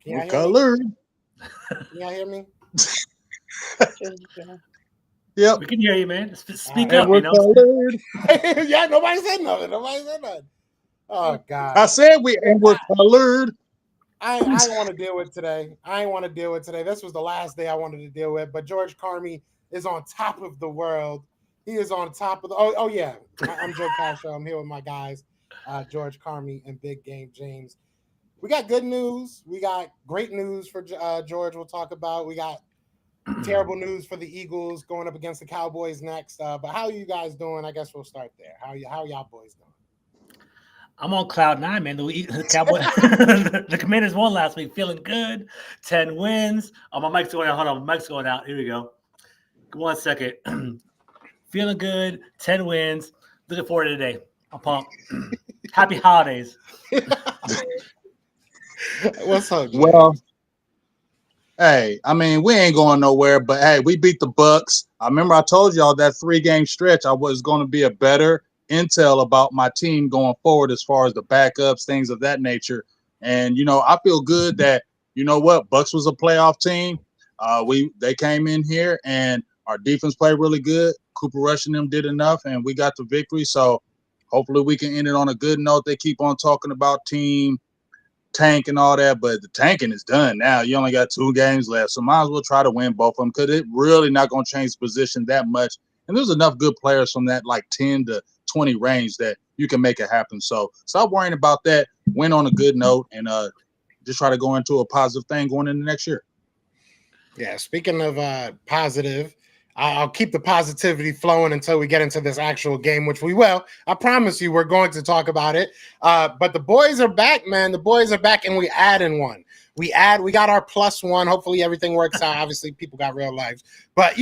Can y'all We're hear me? colored. Can y'all hear me? Yep. We can hear you, man. Speak And up, we're you know. colored. Yeah, nobody said nothing. Nobody said nothing. Oh God. I said we're colored. I ain't want to deal with today. I ain't want to deal with today. This was the last day I wanted to deal with. But George Carmi is on top of the world. He is on top of the. Oh yeah. I'm Joe Castro. I'm here with my guys, George Carmi and Big Game James. We got good news. We got great news for George. We'll talk about. We got terrible news for the Eagles going up against the Cowboys next. But how are you guys doing? I guess we'll start there. How y'all boys doing? I'm on cloud nine, man. The Cowboy, the Commanders won last week, feeling good. 10 wins. Oh, my mic's going out. Hold on, my mic's going out. Here we go. 1 second. Feeling good. 10 wins. Looking forward to today. I'm pumped. Happy holidays. What's up, James? Well, hey, I mean, we ain't going nowhere, but hey, we beat the Bucks. I remember I told y'all that 3-game stretch, I was going to be a better intel about my team going forward as far as the backups, things of that nature. And, I feel good that, Bucks was a playoff team. They came in here and our defense played really good. Cooper Rush and them did enough, and we got the victory. So hopefully we can end it on a good note. They keep on talking about team tank and all that, but the tanking is done now. You only got 2 games left, so might as well try to win both of them because it really not going to change the position that much. And there's enough good players from that like 10 to 20 range that you can make it happen. So stop worrying about that. Win on a good note and just try to go into a positive thing going into next year. Yeah, speaking of positive, I'll keep the positivity flowing until we get into this actual game, which we will. I promise you we're going to talk about it. But the boys are back, man. The boys are back, and we add in one. We got our +1. Hopefully everything works out. Obviously, people got real lives. But,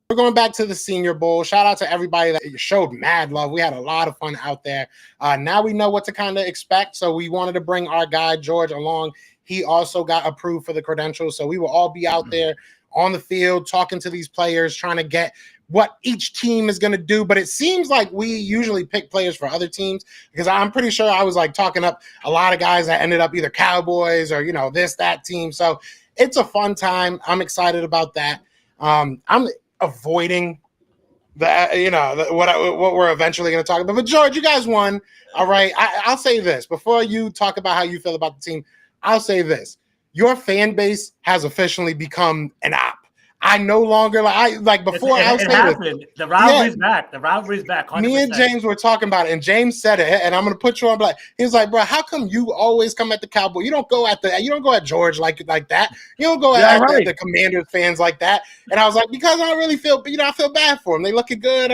we're going back to the Senior Bowl. Shout out to everybody that showed mad love. We had a lot of fun out there. Now we know what to kind of expect. So we wanted to bring our guy, George, along. He also got approved for the credentials. So we will all be out there on the field talking to these players, trying to get what each team is going to do. But it seems like we usually pick players for other teams because I'm pretty sure I was like talking up a lot of guys that ended up either Cowboys or, that team. So it's a fun time. I'm excited about that. I'm avoiding what we're eventually going to talk about. But George, you guys won. All right. I'll say this before you talk about how you feel about the team. I'll say this. Your fan base has officially become an op. I no longer before. I'll say happened. This. The rivalry's back. The rivalry's back. 100%. Me and James were talking about it, and James said it, and I'm gonna put you on black. He was like, "Bro, how come you always come at the Cowboy? You don't go at George like that. You don't go at the Commanders fans like that." And I was like, "Because I don't really feel, I feel bad for them. They looking good.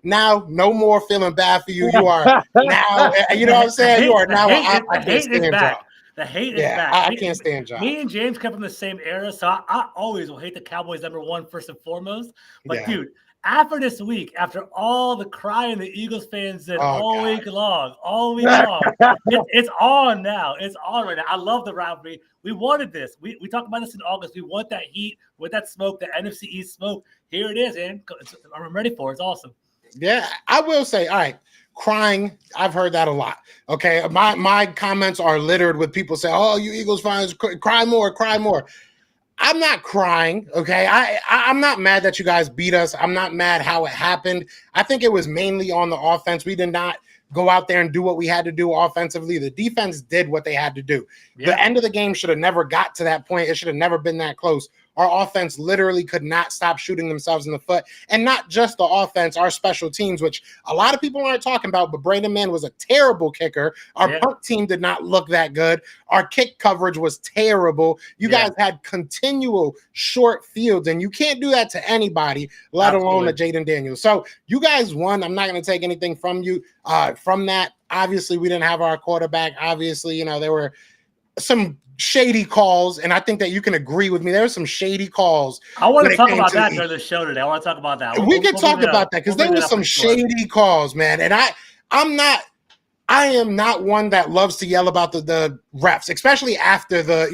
Now no more feeling bad for you. You are now, you know what I'm saying? You are now. I can't stand y'all. The hate is back. I can't stand John. Me and James come from the same era, so I always will hate the Cowboys #1 first and foremost. But dude, after this week, after all the crying the Eagles fans did all week long, it's on now. It's on right now. I love the rivalry. We wanted this. We talked about this in August. We want that heat with that smoke, the NFC East smoke. Here it is, man. I'm ready for it. It's awesome. Yeah, I will say, all right. Crying, I've heard that a lot. Okay, my comments are littered with people saying, "Oh, you Eagles fans, cry more, cry more." I'm not crying. Okay, I'm not mad that you guys beat us. I'm not mad how it happened. I think it was mainly on the offense. We did not go out there and do what we had to do offensively. The defense did what they had to do. Yeah. The end of the game should have never got to that point. It should have never been that close. Our offense literally could not stop shooting themselves in the foot. And not just the offense, our special teams, which a lot of people aren't talking about, but Braden Mann was a terrible kicker. Our punt team did not look that good. Our kick coverage was terrible. You guys had continual short fields, and you can't do that to anybody, let alone to Jaden Daniels. So you guys won. I'm not going to take anything from you from that. Obviously, we didn't have our quarterback. Obviously, there were some shady calls, and I think that you can agree with me. There were some shady calls. I want to talk about that during the show today. I want to talk about that. We can talk about that because there were some shady calls, man. And I am not one that loves to yell about the refs, especially after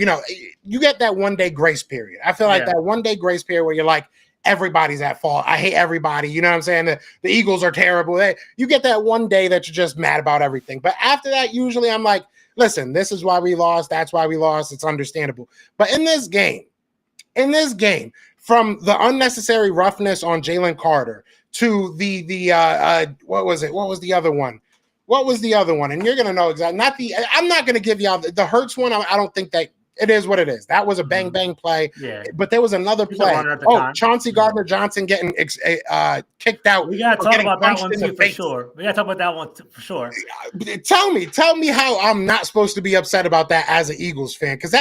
you get that 1 day grace period. I feel like that 1 day grace period where you're like, everybody's at fault. I hate everybody. You know what I'm saying? The Eagles are terrible. You get that 1 day that you're just mad about everything. But after that, usually I'm like, listen, this is why we lost. That's why we lost. It's understandable. But in this game, from the unnecessary roughness on Jalen Carter to the what was it? What was the other one? And you're gonna know exactly. I'm not gonna give y'all the Hurts one. I don't think that it is what it is. That was a bang play. Yeah. But there was another play. Chauncey Gardner-Johnson getting kicked out. We gotta talk about that one too for sure. Tell me how I'm not supposed to be upset about that as an Eagles fan, because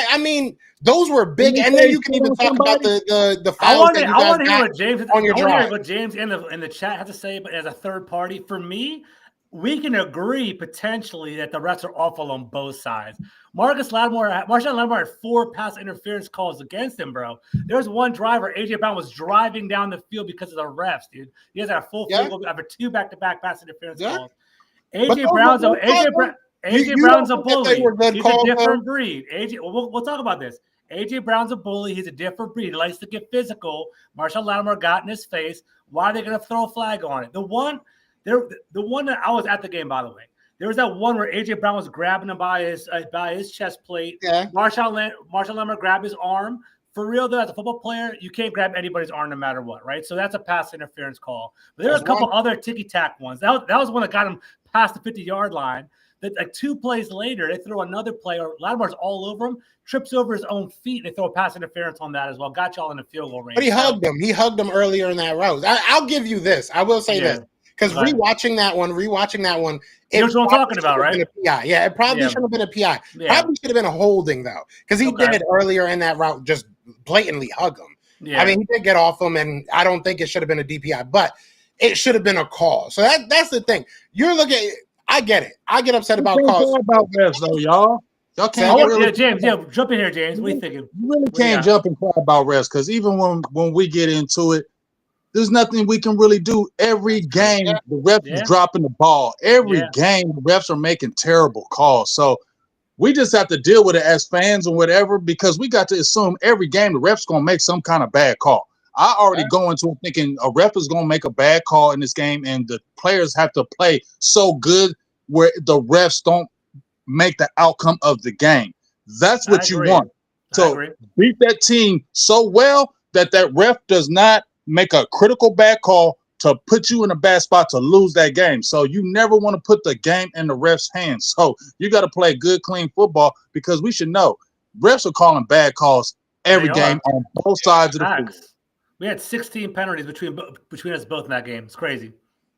those were big. And then you can even talk about the fouls that you guys got on your drive. I want to hear what James in the chat has to say, but as a third party, for me, we can agree potentially that the refs are awful on both sides. Marshon Lattimore had 4 pass interference calls against him, bro. There's one driver, A.J. Brown, was driving down the field because of the refs, dude. He has a full field goal after 2 back-to-back pass interference calls. A.J. Brown's a bully. He's a different breed. We'll talk about this. A.J. Brown's a bully. He's a different breed. He likes to get physical. Marshon Lattimore got in his face. Why are they going to throw a flag on it? The one that I was at the game, by the way. There was that one where A.J. Brown was grabbing him by his chest plate. Yeah. Marshon Lattimore grabbed his arm. For real, though, as a football player, you can't grab anybody's arm no matter what, right? So that's a pass interference call. But there were a couple other ticky-tack ones. That was one that got him past the 50-yard line. That, like 2 plays later, they throw another play, or Lattimore's all over him, trips over his own feet, and they throw a pass interference on that as well. Got y'all in the field goal range. But he hugged him. He hugged him earlier in that route. I'll give you this. I will say this. Because rewatching that one, you know what I'm talking about, right? Yeah, it probably should have been a PI. Probably should have been a holding, though, because he did it earlier in that route, just blatantly hug him. Yeah. He did get off him, and I don't think it should have been a DPI, but it should have been a call. So that's the thing. You're looking. I get it. I get upset about calls. About refs, though, y'all. Y'all can't. James. Yeah, jump in here, James. What are you thinking? You really can't jump and cry about refs, because even when we get into it, there's nothing we can really do. Every game, the refs is dropping the ball. Every game, the refs are making terrible calls. So we just have to deal with it as fans and whatever, because we got to assume every game the ref's going to make some kind of bad call. I already go into it thinking a ref is going to make a bad call in this game, and the players have to play so good where the refs don't make the outcome of the game. That's what you want. So beat that team so well that ref does not make a critical bad call to put you in a bad spot to lose that game. So you never want to put the game in the ref's hands. So you got to play good, clean football, because we should know refs are calling bad calls every game on both sides of the field. We had 16 penalties between us both in that game. It's crazy.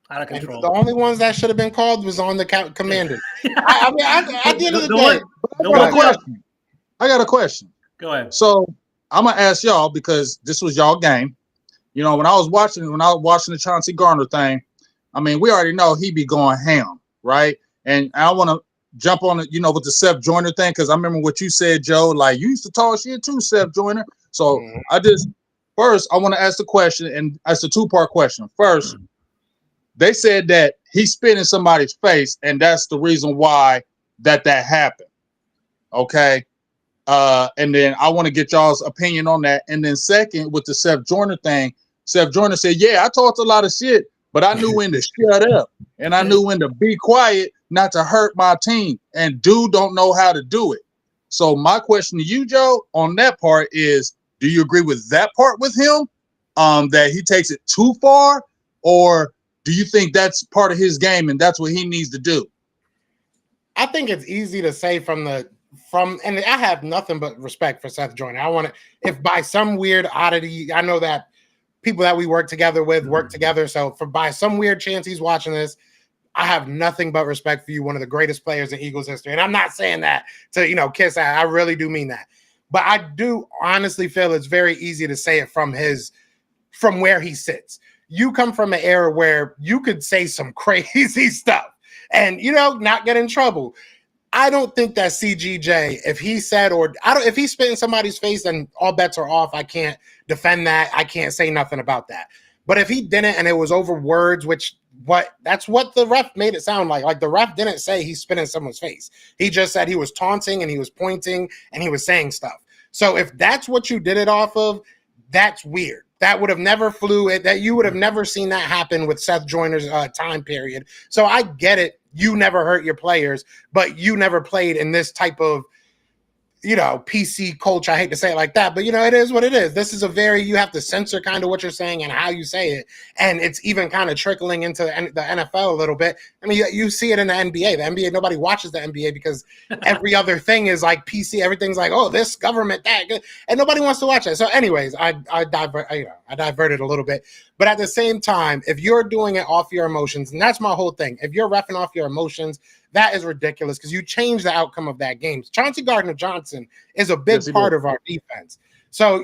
Out of control. And the only ones that should have been called was on the commander. At the end of the day. I got a question. Go ahead. So I'm going to ask y'all, because this was y'all game. You know, when I was watching the Chauncey Gardner thing, we already know he be going ham, right? And I want to jump on it, with the Seth Joyner thing, because I remember what you said, Joe. Like, you used to talk shit too, Seth Joyner. So first, I want to ask the question, and it's a 2-part question. First, they said that he spit in somebody's face, and that's the reason why that happened. Okay. And then I want to get y'all's opinion on that. And then second, with the Seth Joyner thing, Seth Joyner said, I talked a lot of shit, but I knew when to shut up, and I knew when to be quiet, not to hurt my team. And dude don't know how to do it. So my question to you, Joe, on that part is, do you agree with that part with him, that he takes it too far, or do you think that's part of his game and that's what he needs to do? I think it's easy to say and I have nothing but respect for Seth Joyner. If by some weird oddity, I know that people that we work together with work together. So by some weird chance he's watching this, I have nothing but respect for you, one of the greatest players in Eagles history. And I'm not saying that to, kiss ass. I really do mean that. But I do honestly feel it's very easy to say it from where he sits. You come from an era where you could say some crazy stuff and, not get in trouble. I don't think that CGJ, if he said, if he spit in somebody's face, then all bets are off. I can't defend that. I can't say nothing about that. But if he didn't, and it was over words, that's what the ref made it sound like. Like, the ref didn't say he spit in someone's face. He just said he was taunting and he was pointing and he was saying stuff. So if that's what you did it off of, that's weird. That would have never flew it. That you would have never seen that happen with Seth Joyner's time period. So I get it you never hurt your players, but you never played in this type of, PC culture. I hate to say it like that, but it is what it is. This is you have to censor kind of what you're saying and how you say it. And it's even kind of trickling into the NFL a little bit. I mean, you see it in the NBA. The NBA, nobody watches the NBA because every other thing is like PC. Everything's like, oh, this government, that, and nobody wants to watch it. So anyways, I diverted a little bit, but at the same time, if you're doing it off your emotions, and that's my whole thing, if you're reffing off your emotions, that is ridiculous because you change the outcome of that game. Chauncey Gardner-Johnson is a big part of our defense. So,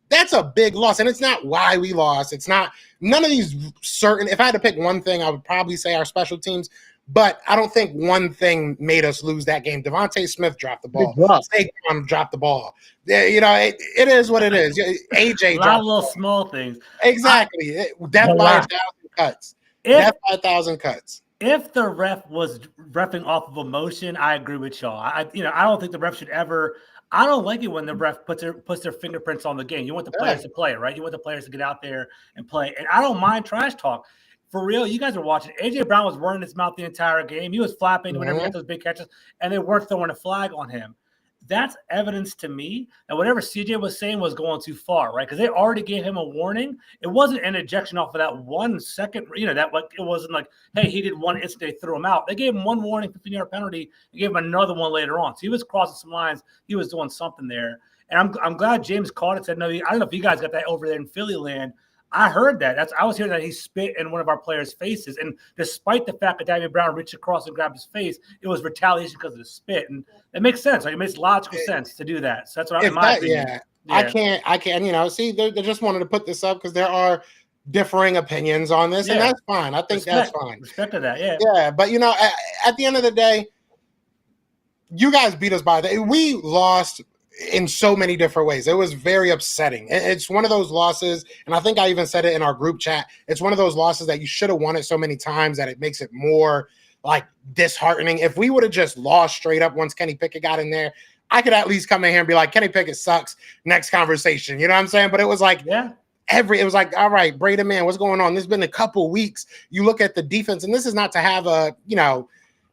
that's a big loss. And it's not why we lost. It's not none of these certain. If I had to pick one thing, I would probably say our special teams. But I don't think one thing made us lose that game. Devontae Smith dropped the ball. Saquon dropped the ball. It is what it is. AJ a lot of little small things. Exactly. Death by 1,000 cuts. Death by 1,000 cuts. If the ref was reffing off of emotion, I agree with y'all. I don't think the ref should ever. I don't like it when the ref puts their fingerprints on the game. You want the players to play, right? You want the players to get out there and play. And I don't mind trash talk. For real, you guys are watching. AJ Brown was running his mouth the entire game. He was flapping whenever he got those big catches, and they weren't throwing a flag on him. That's evidence to me that whatever CJ was saying was going too far, right? Because they already gave him a warning. It wasn't an ejection off of that 1 second, it wasn't like, hey, he did one instant, they threw him out. They gave him one warning, 15-yard penalty, and gave him another one later on. So he was crossing some lines. He was doing something there. And I'm glad James caught it, said, no, I don't know if you guys got that over there in Philly land. I heard that. I was hearing that he spit in one of our players' faces. And despite the fact that Damian Brown reached across and grabbed his face, it was retaliation because of the spit. And it makes sense. Like, it makes logical sense to do that. So that's what I'm yeah. I can't, see, they just wanted to put this up because there are differing opinions on this, and that's fine. I think that's fine. Respect to that, yeah. Yeah, but, at the end of the day, you guys beat us by we lost in so many different ways. It was very upsetting. It's one of those losses, and I think I even said it in our group chat, it's one of those losses that you should have won it so many times that it makes it more like disheartening. If we would have just lost straight up once Kenny Pickett got in there, I could at least come in here and be like, Kenny Pickett sucks, next conversation. You know what I'm saying? But it was like, it was like, all right, Braden, man, what's going on? There's been a couple weeks. You look at the defense, and this is not to have a,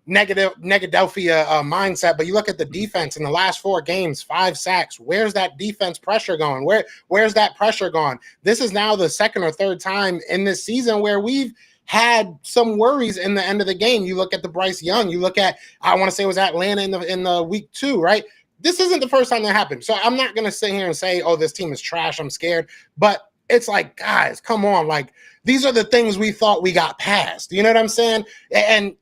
Negadelphia mindset, but you look at the defense in the last 4 games, 5 sacks. Where's that defense pressure going? Where's that pressure gone? This is now the second or third time in this season where we've had some worries in the end of the game. You look at the Bryce Young. You look at, I want to say it was Atlanta in the week 2, right? This isn't the first time that happened. So I'm not going to sit here and say, oh, this team is trash, I'm scared. But it's like, guys, come on. Like, these are the things we thought we got past. You know what I'm saying? And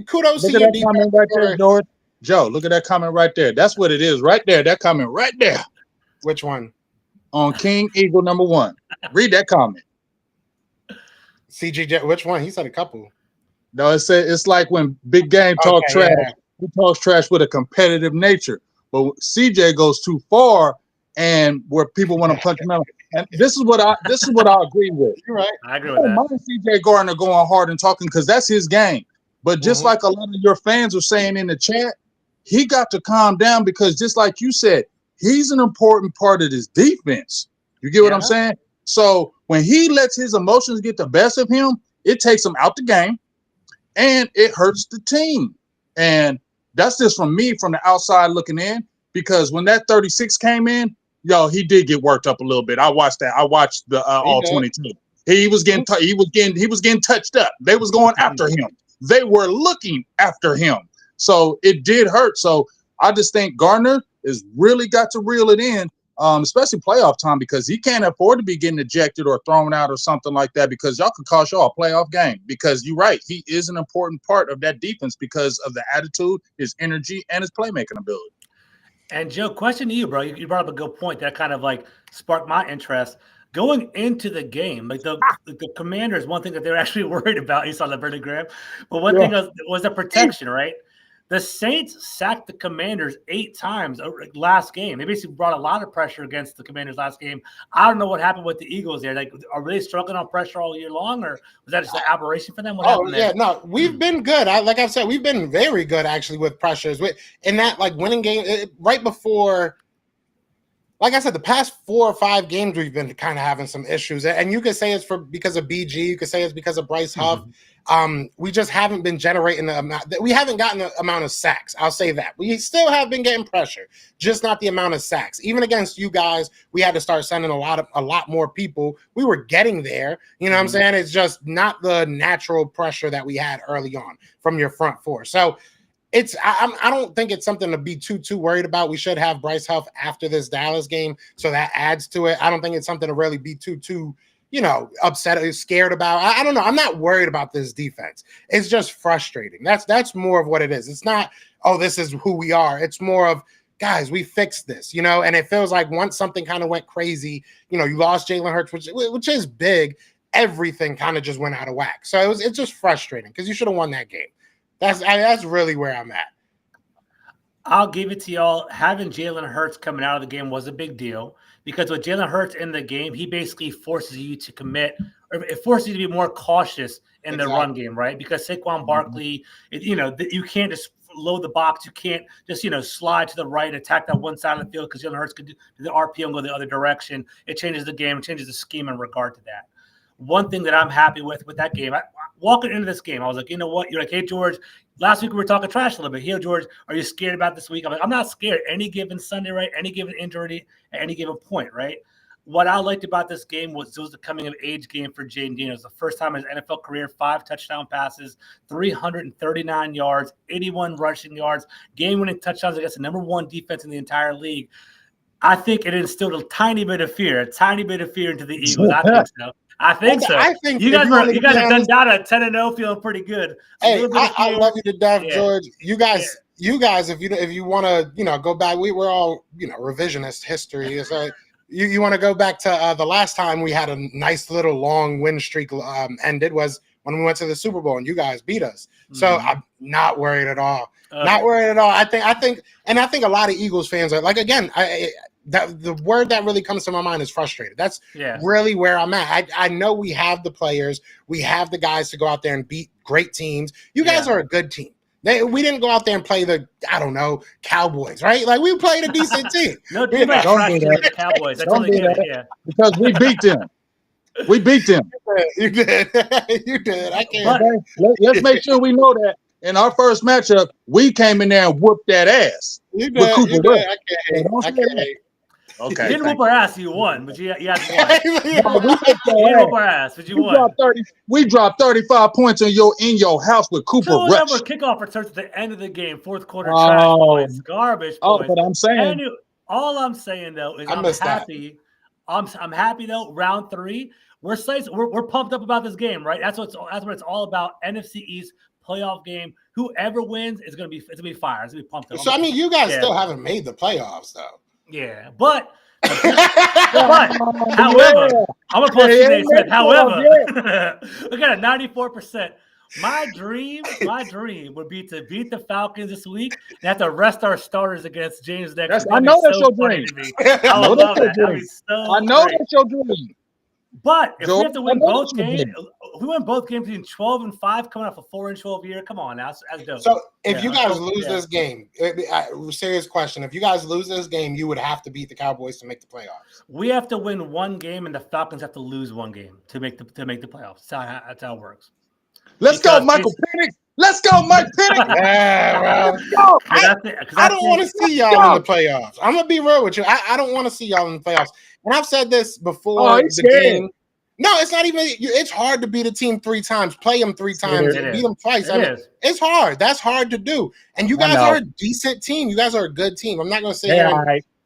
kudos to your comment right there, George. Joe, look at that comment right there. That's what it is right there. That comment right there. Which one? On King Eagle number 1. Read that comment. CJ, which one? He said a couple. No, it's like when Big Game talk trash. Yeah. He talks trash with a competitive nature. But CJ goes too far, and where people want to punch him out. And this is what I agree with. You're right. I agree with that. Mind CJ Gardner going hard and talking because that's his game. But just like a lot of your fans are saying in the chat, he got to calm down because just like you said, he's an important part of this defense. You get what I'm saying? So when he lets his emotions get the best of him, it takes him out the game and it hurts the team. And that's just from me from the outside looking in, because when that 36 came in, he did get worked up a little bit. I watched that. I watched the all 22. He was getting touched up. They was going after him. They were looking after him. So it did hurt. So I just think Gardner has really got to reel it in, especially playoff time, because he can't afford to be getting ejected or thrown out or something like that, because y'all could cost y'all a playoff game. Because you're right, he is an important part of that defense because of the attitude, his energy, and his playmaking ability. And Joe, question to you, bro. You brought up a good point that kind of like sparked my interest. Going into the game, like the Commanders, one thing that they're actually worried about, you saw the Brandon Graham, but one thing was the protection, right? The Saints sacked the Commanders 8 times last game. They basically brought a lot of pressure against the Commanders last game. I don't know what happened with the Eagles there. Like, are they struggling on pressure all year long, or was that just an aberration for them? What happened there? No, we've been good. Like I've said, we've been very good actually with pressures. In that like winning game right before. Like I said, the past 4 or 5 games we've been kind of having some issues, and you could say it's because of BG. You could say it's because of Bryce Huff. We just haven't been generating the amount. We haven't gotten the amount of sacks. I'll say that. We still have been getting pressure, just not the amount of sacks. Even against you guys, we had to start sending a lot more people. We were getting there. You know what I'm saying? It's just not the natural pressure that we had early on from your front four. So I don't think it's something to be too worried about. We should have Bryce Huff after this Dallas game, so that adds to it. I don't think it's something to really be too upset or scared about. I don't know. I'm not worried about this defense. It's just frustrating. That's more of what it is. It's not, oh, this is who we are. It's more of, guys, we fixed this, and it feels like once something kind of went crazy, you lost Jalen Hurts, which is big, everything kind of just went out of whack. So it's just frustrating because you should have won that game. That's really where I'm at. I'll give it to y'all. Having Jalen Hurts coming out of the game was a big deal because with Jalen Hurts in the game, he basically forces you to commit, or it forces you to be more cautious in the run game, right? Because Saquon Barkley, you can't just load the box. You can't just, slide to the right, attack that one side of the field because Jalen Hurts could do the RPO and go the other direction. It changes the game. It changes the scheme in regard to that. One thing that I'm happy with that game, walking into this game, I was like, you know what? You're like, hey, George, last week we were talking trash a little bit. Hey, George, are you scared about this week? I'm like, I'm not scared. Any given Sunday, right? Any given injury at any given point, right? What I liked about this game was it was the coming of age game for Jayden Daniels. It was the first time in his NFL career, 5 touchdown passes, 339 yards, 81 rushing yards, game-winning touchdowns against the number 1 defense in the entire league. I think it instilled a tiny bit of fear into the Eagles. I think so. I think you guys have done down at 10-0, feeling pretty good. Hey, I love you to death, George. You guys, if you want to, go back, we're all, revisionist history. So you want to go back to the last time we had a nice little long win streak ended was when we went to the Super Bowl and you guys beat us. So I'm not worried at all. Not worried at all. I think a lot of Eagles fans are like, again, the word that really comes to my mind is frustrated. That's really where I'm at. I know we have the players, we have the guys to go out there and beat great teams. You guys are a good team. We didn't go out there and play the, Cowboys, right? Like we played a decent team. No, don't do the Cowboys. That's really good. Yeah, because we beat them. We beat them. You did. You did. I can't. Let's make sure we know that. In our first matchup, we came in there and whooped that ass. You did. I can't hate. Okay. You didn't whoop our ass, you won, but you won. You didn't whoop our ass, but you won. We dropped 35 points in your house with Cooper Rush. Kickoff returns at the end of the game, fourth quarter trash points, garbage points. But I'm saying. All I'm saying though is I'm happy. I'm happy though. Round 3, we're pumped up about this game, right? That's what it's all about. NFC East playoff game. Whoever wins is gonna be fire. It's gonna be pumped up. So you guys still haven't made the playoffs though. Yeah, but however, I'm gonna post today. However, look at it, 94%. My dream would be to beat the Falcons this week and have to rest our starters against James next week. I know that's your dream. I love that. I know that's your dream. But if we have to win both games, we win both games between 12-5, coming off a 4-12 year. Come on, that's dope. So if you guys lose this game, serious question: if you guys lose this game, you would have to beat the Cowboys to make the playoffs. We have to win one game, and the Falcons have to lose one game to make the playoffs. That's how it works. Let's go, Michael Penix. Let's go, Mike Penix. Yeah, bro. I don't want to see y'all in the playoffs. I'm gonna be real with you. I don't want to see y'all in the playoffs. And I've said this before the game. No, it's not even. It's hard to beat a team 3 times, play them 3 times, beat them twice. It's hard. That's hard to do. And you guys are a decent team. You guys are a good team. I'm not going to say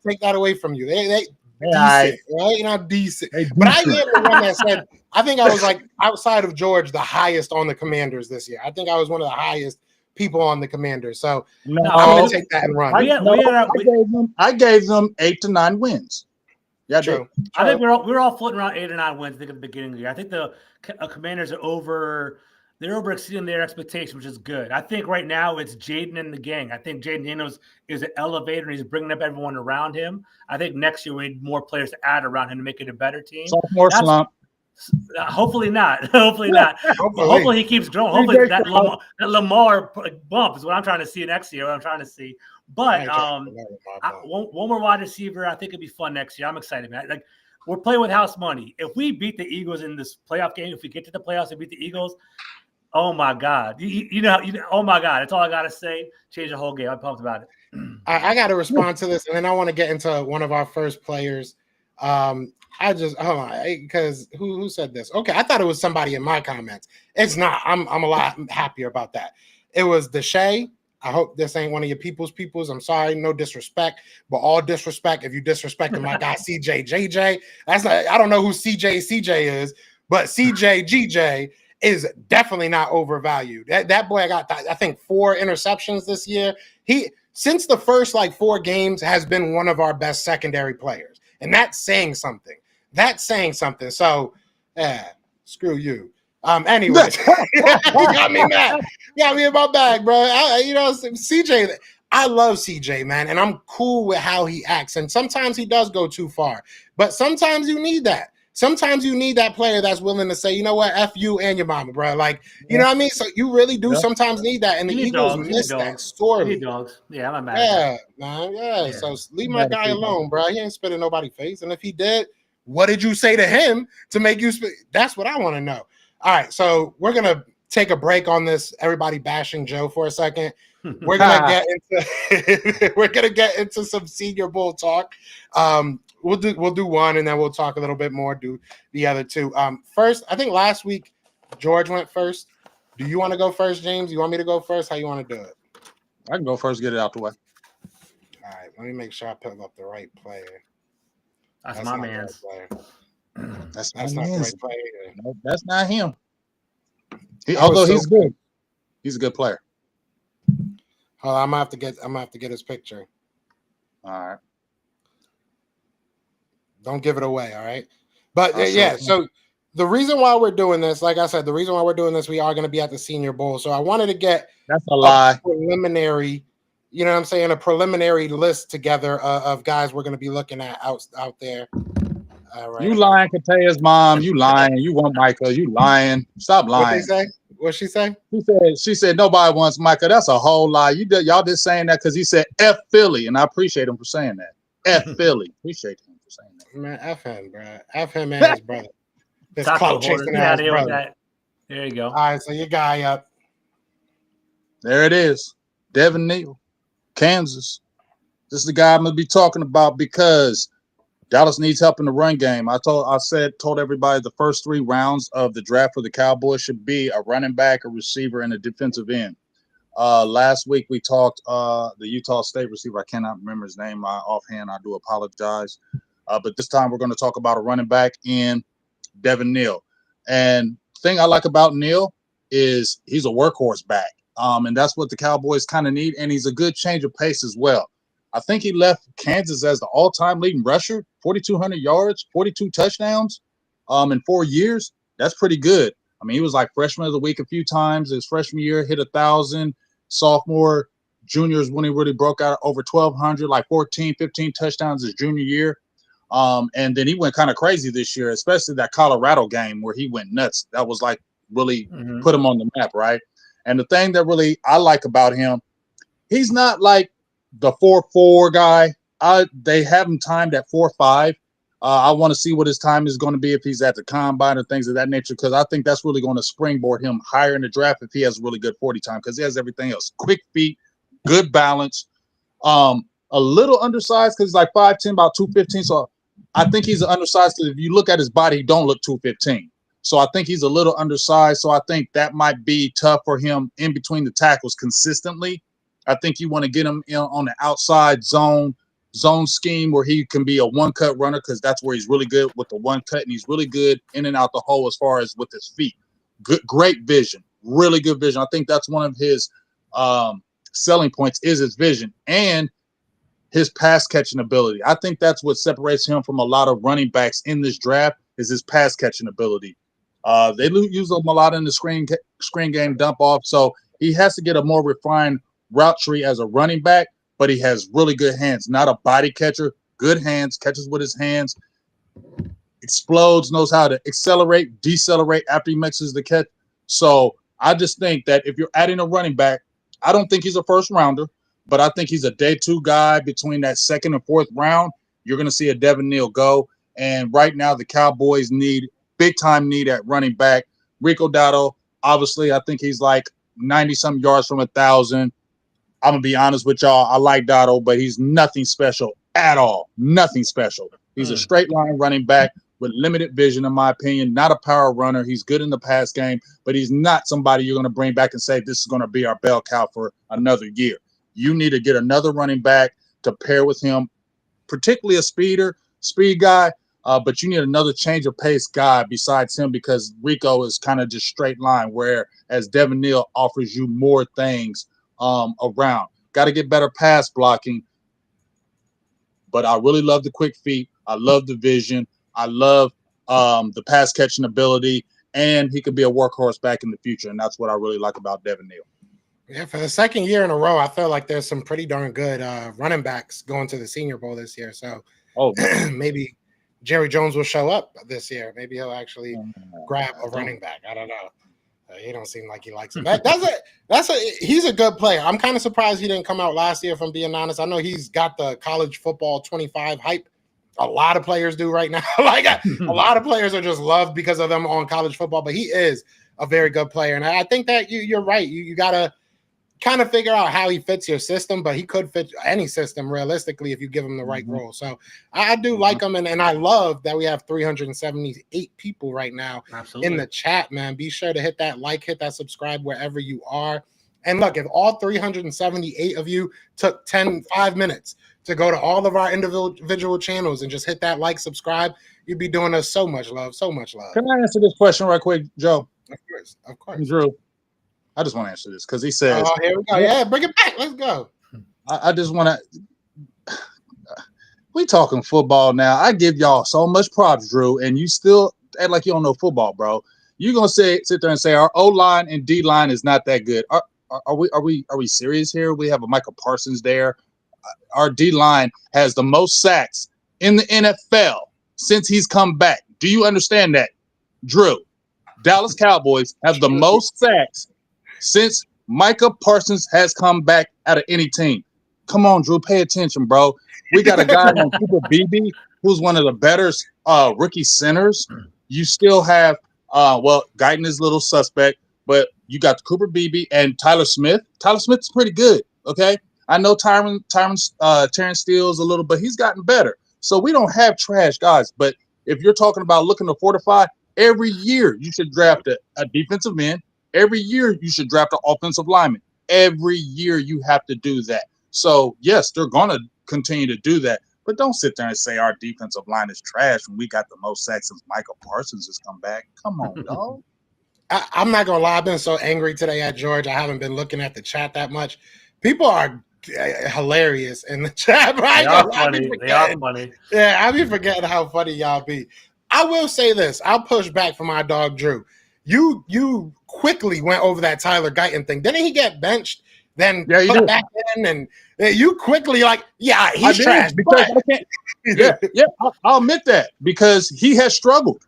take that away from you. They decent, right? You're not decent. But I am the one that said, I think I was like outside of George, the highest on the Commanders this year. I think I was one of the highest people on the Commanders. So I'm going to take that and run. I gave them 8 to 9 wins. Yeah, true. I think we're all floating around 8 or 9 wins. I think at the beginning of the year, I think the Commanders are they're exceeding their expectations, which is good. I think right now it's Jayden and the gang. I think Jayden Daniels is an elevator and he's bringing up everyone around him. I think next year we need more players to add around him to make it a better team. Sophomore slump. Hopefully not. Hopefully he keeps growing. Hopefully that Lamar bump is what I'm trying to see next year. What I'm trying to see. But one more wide receiver, I think it'd be fun next year. I'm excited, man. Like we're playing with house money. If we beat the Eagles in this playoff game, if we get to the playoffs and beat the Eagles, Oh my God! You know. Oh my God! That's all I gotta say. Change the whole game. I'm pumped about it. I got to respond to this, and then I want to get into one of our first players. I just hold on, because who said this? Okay, I thought it was somebody in my comments. It's not. I'm a lot happier about that. It was Deshae. I hope this ain't one of your peoples. I'm sorry, no disrespect, but all disrespect. If you disrespecting my guy CJ JJ, that's not. I don't know who CJ is, but CJ GJ is definitely not overvalued. That boy got, I think, 4 interceptions this year. He, since the first like 4 games, has been one of our best secondary players, and that's saying something. So, screw you. Anyways, you got me mad. You got me in my bag, bro. CJ, I love CJ, man, and I'm cool with how he acts. And sometimes he does go too far, but sometimes you need that. Sometimes you need that player that's willing to say, you know what, F you and your mama, bro. Like, you know what I mean? So you really do sometimes need that. And the Eagles miss that sorely. Dogs. Yeah, I'm mad. Yeah, man. Yeah. So leave my guy alone, bro. He ain't spitting nobody's face. And if he did, what did you say to him to make you spit? That's what I want to know. All right. So we're going to take a break on this. Everybody bashing Joe for a second. We're gonna get into some Senior Bowl talk. We'll do one, and then we'll talk a little bit more. Do the other two. First, I think last week George went first. Do you want to go first, James? You want me to go first? How you want to do it? I can go first. Get it out the way. All right. Let me make sure I pick up the right player. That's my man. That's not the right player. No, that's not him. Although he's good, he's a good player. I'm gonna have to get his picture. All right. Don't give it away, all right? But so the reason why we're doing this, like I said, we are going to be at the Senior Bowl. So I wanted to get a preliminary, you know what I'm saying, a preliminary list together of guys we're going to be looking at out there. All right. You lying, Katea's mom. You lying. You want Micah. You lying. Stop lying. What'd she say? She said nobody wants Micah. That's a whole lie. Y'all just saying that because he said F Philly, and I appreciate him for saying that. F Philly. Appreciate him for saying that. Man, F him, bro. F him and his brother. This clout chasing ass brother. There you go. All right, so your guy up. There it is. Devin Neal, Kansas. This is the guy I'm gonna be talking about because Dallas needs help in the run game. I told everybody the first 3 rounds of the draft for the Cowboys should be a running back, a receiver, and a defensive end. Last week we talked the Utah State receiver. I cannot remember his name offhand. I do apologize. But this time we're going to talk about a running back in Devin Neal. And the thing I like about Neal is he's a workhorse back. And that's what the Cowboys kind of need. And he's a good change of pace as well. I think he left Kansas as the all-time leading rusher, 4,200 yards, 42 touchdowns in 4 years. That's pretty good. I mean, he was like freshman of the week a few times. His freshman year hit 1,000. Sophomore, juniors when he really broke out over 1,200, like 14, 15 touchdowns his junior year. And then he went kind of crazy this year, especially that Colorado game where he went nuts. That was like really put him on the map, right? And the thing that really I like about him, he's not like the 4.4 guy. They have him timed at 4.5. I want to see what his time is going to be if he's at the combine or things of that nature, because I think that's really going to springboard him higher in the draft if he has really good 40 time, because he has everything else. Quick feet, good balance, a little undersized because he's like 5'10", about 215. So I think he's undersized because if you look at his body, he don't look 215. So I think he's a little undersized. So I think that might be tough for him in between the tackles consistently. I think you want to get him in on the outside zone scheme where he can be a one-cut runner, because that's where he's really good with the one cut, and he's really good in and out the hole as far as with his feet. Great vision, really good vision. I think that's one of his selling points is his vision and his pass catching ability. I think that's what separates him from a lot of running backs in this draft is his pass catching ability. They use him a lot in the screen game dump off, so he has to get a more refined route tree as a running back, but he has really good hands, not a body catcher, good hands, catches with his hands, explodes, knows how to accelerate, decelerate after he mixes the catch. So I just think that if you're adding a running back, I don't think he's a first rounder, but I think he's a day 2 guy between that 2nd and 4th round. You're going to see a Devin Neal go. And right now the Cowboys big time need at running back. Rico Dowdle, Obviously, I think he's like 90-something yards from 1,000. I'm going to be honest with y'all. I like Dotto, but he's nothing special at all. Nothing special. He's a straight line running back with limited vision, in my opinion. Not a power runner. He's good in the pass game, but he's not somebody you're going to bring back and say, this is going to be our bell cow for another year. You need to get another running back to pair with him, particularly a speed guy, but you need another change of pace guy besides him because Rico is kind of just straight line, whereas Devin Neal offers you more things around. Got to get better pass blocking, but I really love the quick feet. I love the vision. I love the pass catching ability, and he could be a workhorse back in the future, and that's what I really like about Devin Neal. Yeah, for the second year in a row, I feel like there's some pretty darn good running backs going to the Senior Bowl this year. So maybe Jerry Jones will show up this year. Maybe he'll actually grab a running back. I don't know. He don't seem like he likes it. He's a good player. I'm kind of surprised he didn't come out last year, if I'm being honest. I know he's got the college football 25 hype. A lot of players do right now. A lot of players are just loved because of them on college football, but he is a very good player. And I think that you're right. You got to kind of figure out how he fits your system, but he could fit any system realistically if you give him the right role. So I do like him, and I love that we have 378 people right now in the chat, man. Be sure to hit that like, hit that subscribe wherever you are. And look, if all 378 of you took 5 minutes to go to all of our individual channels and just hit that like, subscribe, you'd be doing us so much love, so much love. Can I answer this question right quick, Joe? Of course. Drew, I just want to answer this because he says, oh, here we go. Yeah, bring it back. Let's go. I just want to – we talking football now. I give y'all so much props, Drew, and you still act like you don't know football, bro. You're going to sit there and say our O-line and D-line is not that good. Are we serious here? We have a Michael Parsons there. Our D-line has the most sacks in the NFL since he's come back. Do you understand that, Drew? Dallas Cowboys have the most sacks since Micah Parsons has come back out of any team. Come on, Drew, pay attention, bro. We got a guy on Cooper Beebe who's one of the better rookie centers. You still have, Guyton is a little suspect, but you got Cooper Beebe and Tyler Smith. Tyler Smith is pretty good, okay? I know Terrence Steele is a little, but he's gotten better. So we don't have trash guys. But if you're talking about looking to fortify, every year you should draft a defensive end. Every year you should draft an offensive lineman. Every year you have to do that. So, yes, they're going to continue to do that. But don't sit there and say our defensive line is trash when we got the most sacks since Michael Parsons has come back. Come on, dog. I'm not going to lie. I've been so angry today at George. I haven't been looking at the chat that much. People are hilarious in the chat. Right? They are funny. Yeah, I be forgetting how funny y'all be. I will say this. I'll push back for my dog, Drew. You quickly went over that Tyler Guyton thing. Didn't he get benched? Then put back in, and you quickly he's trash. Because I can't. I'll admit that because he has struggled.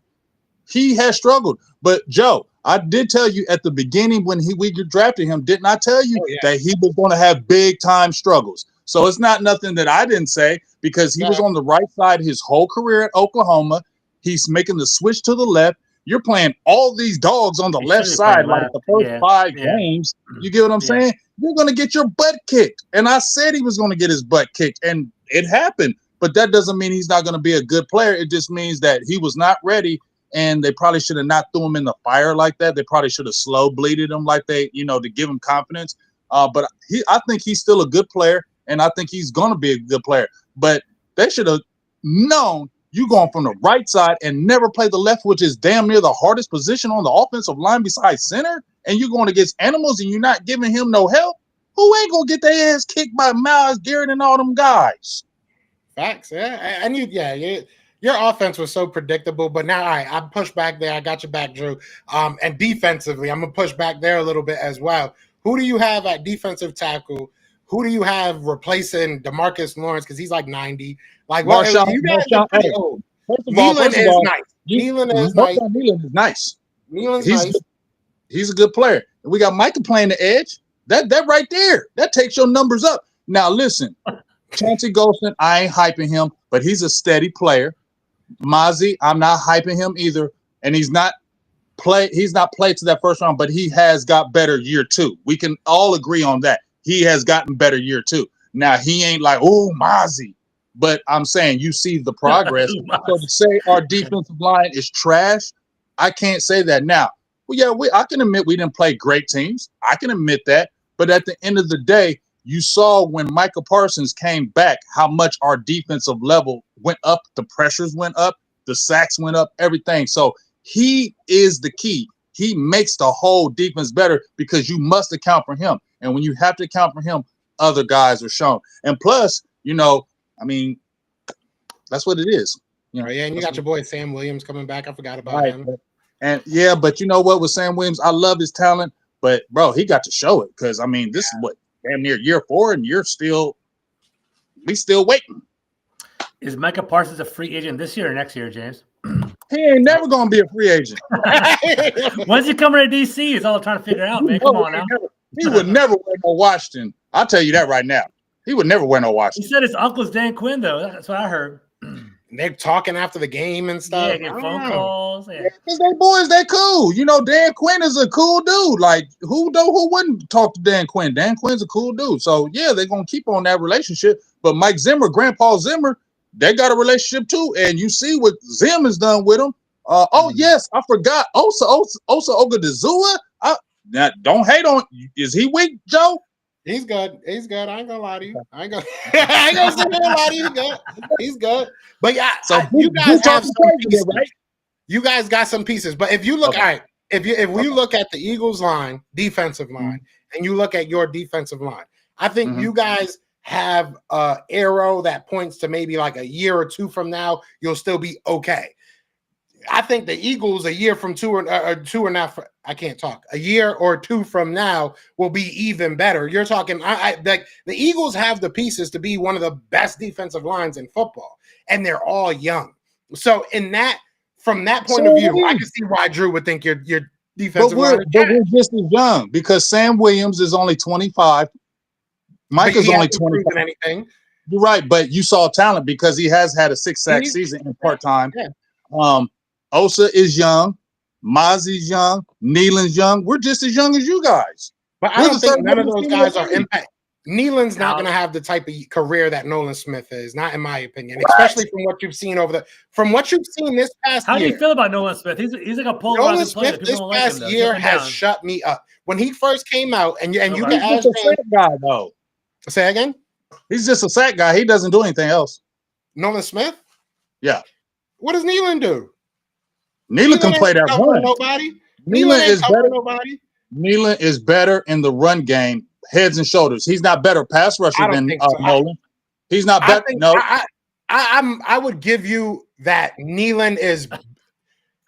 But Joe, I did tell you at the beginning when we drafted him, didn't I tell you that he was going to have big time struggles? So it's not nothing that I didn't say because he was on the right side his whole career at Oklahoma. He's making the switch to the left. You're playing all these dogs on the left side like the first 5 games. You get what I'm saying? You're going to get your butt kicked. And I said he was going to get his butt kicked, and it happened. But that doesn't mean he's not going to be a good player. It just means that he was not ready, and they probably should have not threw him in the fire like that. They probably should have slow bleeded him like they, to give him confidence. But I think he's still a good player, and I think he's going to be a good player. But they should have known you going from the right side and never play the left, which is damn near the hardest position on the offensive line besides center, and you're going against animals and you're not giving him no help. Who ain't going to get their ass kicked by Myles Garrett and all them guys? Facts, yeah. And your offense was so predictable, but now I push back there. I got your back, Drew. And defensively, I'm going to push back there a little bit as well. Who do you have at defensive tackle? Who do you have replacing DeMarcus Lawrence? Because he's like 90. Like, you guys are pretty old. Nealon is nice. Nealon is nice. Nealon's nice. He's a good player. And we got Micah playing the edge. That right there, that takes your numbers up. Now, listen, Chauncey Golston, I ain't hyping him, but he's a steady player. Mozzie, I'm not hyping him either. And he's not played to that first round, but he has got better year 2. We can all agree on that. He has gotten better year 2. Now he ain't like, oh, Mozzie. But I'm saying you see the progress. So to say our defensive line is trash, I can't say that now. Well, yeah, I can admit we didn't play great teams. I can admit that. But at the end of the day, you saw when Micah Parsons came back how much our defensive level went up. The pressures went up. The sacks went up, everything. So he is the key. He makes the whole defense better because you must account for him. And when you have to account for him, other guys are shown. And plus, I mean, that's what it is. And you got your boy Sam Williams coming back. I forgot about him. And but you know what with Sam Williams, I love his talent, but bro, he got to show it because I mean, this is what damn near year 4, and we still waiting. Is Micah Parsons a free agent this year or next year, James? He ain't never gonna be a free agent. When's he coming to DC? Is all I'm trying to figure out, man. Come on now. He would never wear no Washington. I'll tell you that right now. He would never wear no Washington. He said his uncle's Dan Quinn, though. That's what I heard. They're talking after the game and stuff. Yeah, get phone calls. Yeah, because they boys, they cool. Dan Quinn is a cool dude. Like who wouldn't talk to Dan Quinn? Dan Quinn's a cool dude. So yeah, they're gonna keep on that relationship. But Mike Zimmer, Grandpa Zimmer, they got a relationship too. And you see what Zim has done with him. Yes, I forgot. Osa Ogadazua. Now, don't hate on. Is he weak, Joe? He's good. I ain't gonna lie to you. I ain't gonna sit here and lie to you. He's good. But yeah, so you guys have some pieces, right? You guys got some pieces. But if you look, all right, if we look at the Eagles line, defensive line, and you look at your defensive line, I think you guys have an arrow that points to maybe like a year or 2 from now, you'll still be okay. I think the Eagles a year from a year or 2 from now will be even better. You're talking, the Eagles have the pieces to be one of the best defensive lines in football, and they're all young. So from that point of view, I can see why Drew would think your defensive line. But we're just as young because Sam Williams is only 25. Micah's only 25. Anything. You're right, but you saw talent because he has had a 6-sack season in part-time. Yeah. Osa is young. Mozzie's young. Nealon's young. We're just as young as you guys. But I don't think none of those guys are impact. Nealon's not going to have the type of career that Nolan Smith is, not in my opinion, especially from what you've seen this past year. How do you feel about Nolan Smith? He's like a polarizing player. Nolan Smith this past year has shut me up. When he first came out, and you can ask him. He's just a sack guy, though. Say again? He's just a sack guy. He doesn't do anything else. Nolan Smith? Yeah. What does Nealon do? Nealon can play that run. Nobody. Nealon is better. Nealon is better in the run game, heads and shoulders. He's not better pass rusher than Nolan. He's not better. No, I would give you that Nealon is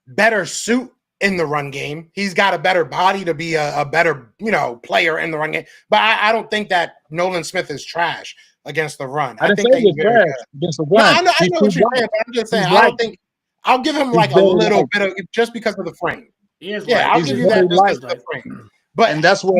better suit in the run game. He's got a better body to be a better player in the run game. But I don't think that Nolan Smith is trash against the run. I think he's trash against the run. I know what you're saying, but I'm just saying I don't think. I'll give him like a little bit of just because of the frame. I'll give you that just because of the frame. But and that's what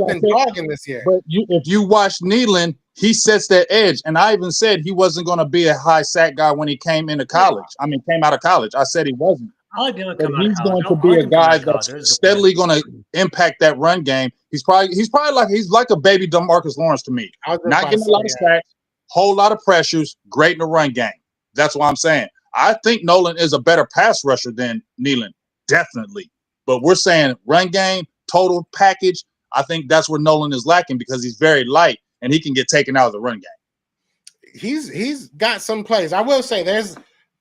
been dogging this year. But if you watch Nealon, he sets that edge. And I even said he wasn't going to be a high sack guy when he came into college. Came out of college. I said he wasn't. I like but he's going to be a guy that's steadily going to impact that run game. He's like a baby DeMarcus Lawrence to me. Not getting a lot of sacks, whole lot of pressures, great in the run game. That's what I'm saying. I think Nolan is a better pass rusher than Nealon, definitely. But we're saying run game, total package. I think that's where Nolan is lacking because he's very light and he can get taken out of the run game. He's got some plays. I will say there's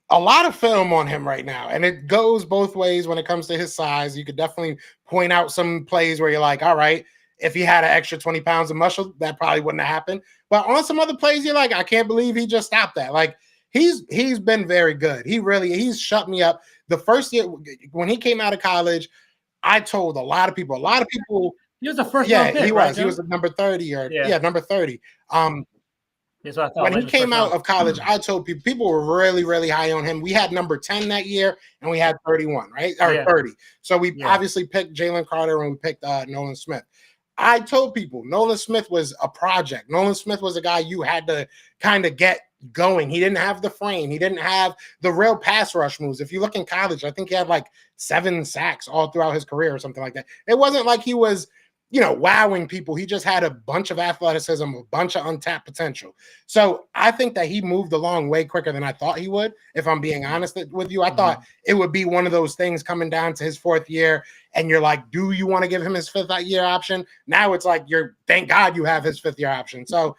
a lot of film on him right now, and it goes both ways when it comes to his size. You could definitely point out some plays where you're like, all right, if he had an extra 20 pounds of muscle, that probably wouldn't have happened. But on some other plays, you're like, I can't believe he just stopped that. Like, he's been very good. He's shut me up. The first year when he came out of college, I told a lot of people. He was the first. Yeah, pick, he was. Right, he was number 30 number 30. That's what I thought. When he came out of college, I told people were really, really high on him. We had number 10 that year, and we had 31, right? Or 30. So we obviously picked Jalen Carter and we picked Nolan Smith. I told people Nolan Smith was a project. Nolan Smith was a guy you had to kind of get going. He didn't have the frame. He didn't have the real pass rush moves. If you look in college, I think he had like 7 sacks all throughout his career or something like that. It wasn't like he was, wowing people. He just had a bunch of athleticism, a bunch of untapped potential. So I think that he moved along way quicker than I thought he would. If I'm being honest with you, I thought it would be one of those things coming down to his 4th year. And you're like, do you want to give him his 5th year option? Now it's like, thank God you have his 5th year option. So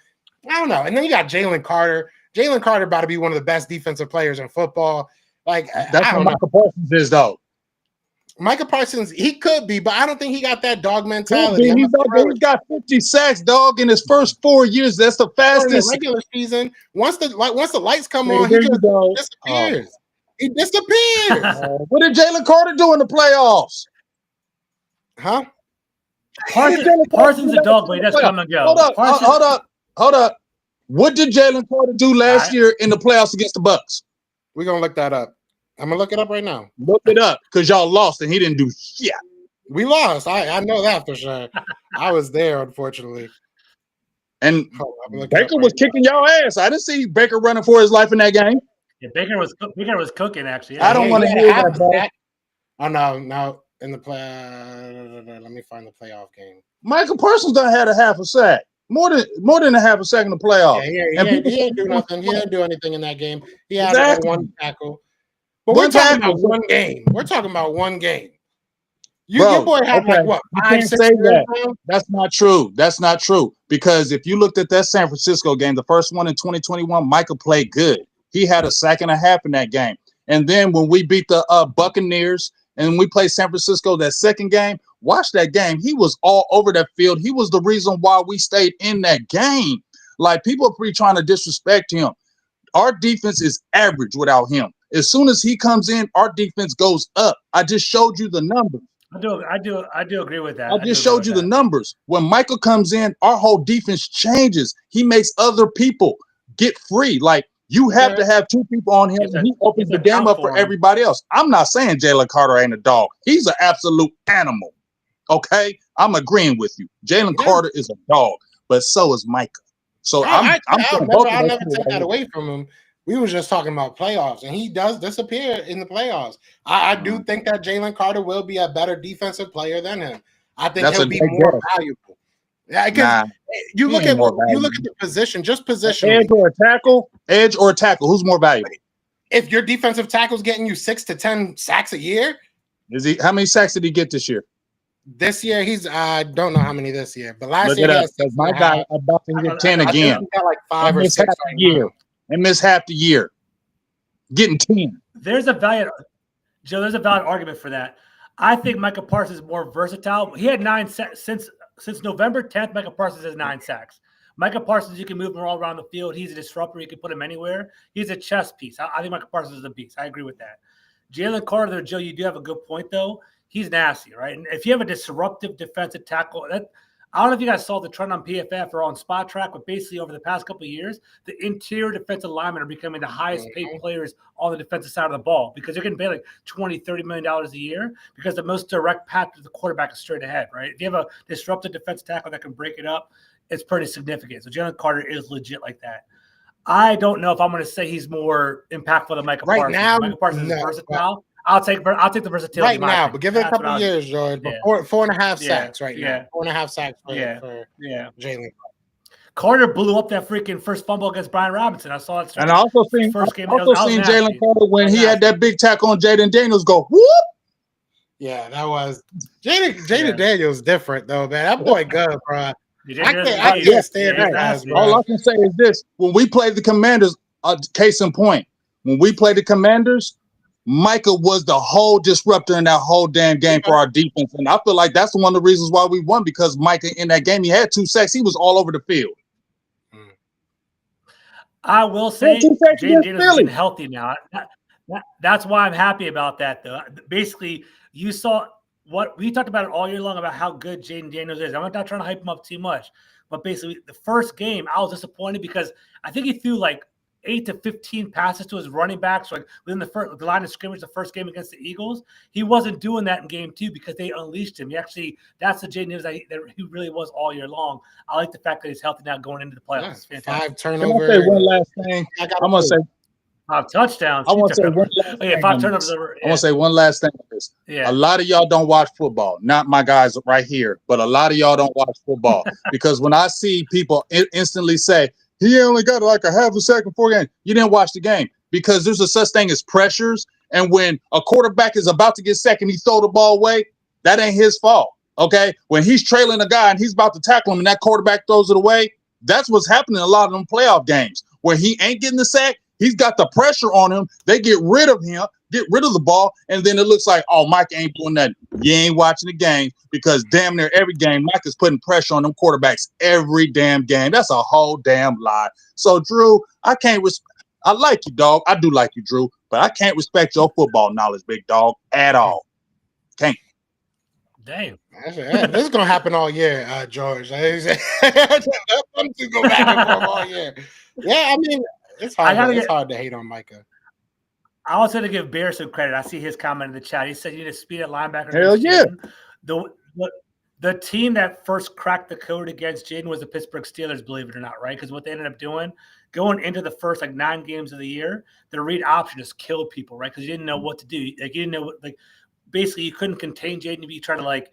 I don't know. And then you got Jalen Carter. Jalen Carter about to be one of the best defensive players in football. Like that's what Micah Parsons is, though. Micah Parsons, he could be, but I don't think he got that dog mentality. He's got 50 sacks, dog, in his first 4 years. That's the fastest. In the regular season, once the lights come on, he just disappears. He disappears. What did Jalen Carter do in the playoffs? Huh? Parsons a dog, but he does come and go. Hold up. What did Jalen Carter do last year in the playoffs against the Bucks? We're going to look that up. I'm going to look it up right now. Look it up, because y'all lost and he didn't do shit. We lost. I know that for sure. I was there, unfortunately. And Baker was kicking y'all ass. I didn't see Baker running for his life in that game. Yeah, Baker was cooking, actually. I don't want to hear that, bro. Oh, no. In the play, let me find the playoff game. Michael Parsons done had a half a sack. More than a half a sack in the playoffs. Yeah, he didn't do nothing. He didn't do anything in that game. He had one tackle. But we're talking about one game. We're talking about one game. Your boy had like what? 5, 6 years now? That's not true. That's not true. Because if you looked at that San Francisco game, the first one in 2021, Michael played good. He had a sack and a half in that game. And then when we beat the Buccaneers and we played San Francisco that second game, watch that game. He was all over that field. He was the reason why we stayed in that game. Like, people are trying to disrespect him. Our defense is average without him. As soon as he comes in, our defense goes up. I just showed you the numbers. I do agree with that. I just showed you the numbers. When Michael comes in, our whole defense changes. He makes other people get free. Like, you have to have 2 people on him, and he opens the game up for everybody else. I'm not saying Jalen Carter ain't a dog. He's an absolute animal. Okay? I'm agreeing with you. Jalen Carter is a dog, but so is Micah. So I'll never take that away from him. We was just talking about playoffs, and he does disappear in the playoffs. I do think that Jalen Carter will be a better defensive player than him. I think he'll be more valuable. Yeah, because you look at the position, just position. Edge or a tackle. Who's more valuable? If your defensive tackle's getting you 6 to 10 sacks a year, is he? How many sacks did he get this year? This year, I don't know how many this year, but last year, my guy about to hit 10 again. He got like 5 or 6 a year. And miss half the year, getting 10. There's a valid argument for that. I think Micah Parsons is more versatile. He had 9 sacks since November 10th. Micah Parsons has 9 sacks. Micah Parsons, you can move him all around the field. He's a disruptor. You can put him anywhere. He's a chess piece. I think Micah Parsons is a beast. I agree with that. Jalen Carter, Joe, you do have a good point though. He's nasty, right? And if you have a disruptive defensive tackle, I don't know if you guys saw the trend on PFF or on Spot Track, but basically over the past couple of years, the interior defensive linemen are becoming the highest paid players on the defensive side of the ball because they're getting paid like $20, $30 million a year because the most direct path to the quarterback is straight ahead, right? If you have a disruptive defensive tackle that can break it up, it's pretty significant. So Jalen Carter is legit like that. I don't know if I'm going to say he's more impactful than Micah Parsons. Now, Micah Parsons is versatile. I'll take the versatility right now, but give it a couple of years, George. Yeah. 4.5 sacks right now. 4.5 sacks for Jalen. Carter blew up that freaking first fumble against Brian Robinson. I saw it. And I also seen Jalen Carter when he had that big tackle on Jaden Daniels go whoop. Yeah, that was Jaden Daniels different though, man. That boy good, bro. I can't stand that guy, bro. All I can say is this: when we played the Commanders, case in point, when we played the Commanders, Micah was the whole disruptor in that whole damn game for our defense. And I feel like that's one of the reasons why we won, because Micah in that game, he had 2 sacks. He was all over the field. I will say Jaden Daniels is getting healthy now. That's why I'm happy about that, though. Basically, you saw what we talked about it all year long about how good Jaden Daniels is. I'm not trying to hype him up too much, but basically the first game, I was disappointed because I think he threw like 8 to 15 passes to his running backs, like within the line of scrimmage, the first game against the Eagles. He wasn't doing that in game 2 because they unleashed him. That's the Jayden Daniels that he really was all year long. I like the fact that he's healthy now going into the playoffs. Yeah, It's fantastic. 5 turnovers. Can I say one last thing? I'm gonna say 5 touchdowns. I want to say one last thing. 5 turnovers. I want to say one last thing. Yeah. A lot of y'all don't watch football. Not my guys right here, but a lot of y'all don't watch football because when I see people instantly say he only got like a half a second for game, you didn't watch the game because there's a such thing as pressures, and when a quarterback is about to get second, he throw the ball away. That ain't his fault. Okay, when he's trailing a guy and he's about to tackle him, and that quarterback throws it away, that's what's happening in a lot of them playoff games where he ain't getting the sack. He's got the pressure on him. They get rid of him, get rid of the ball, and then it looks like, oh, Mike ain't doing nothing. You ain't watching the game because damn near every game, Mike is putting pressure on them quarterbacks every damn game. That's a whole damn lie. So, Drew, I like you, dog. I do like you, Drew, but I can't respect your football knowledge, big dog, at all. Can't. Damn. This is gonna happen all year, George. I'm just go back and forth all year. Yeah, I mean, it's hard to hate on Micah. I also to give Bear some credit. I see his comment in the chat. He said you need a speed at linebacker. Hell yeah. The team that first cracked the code against Jayden was the Pittsburgh Steelers, believe it or not, right? Because what they ended up doing, going into the first 9 games of the year, the read option just killed people, right? Because you didn't know what to do. You didn't know basically you couldn't contain Jayden to be trying to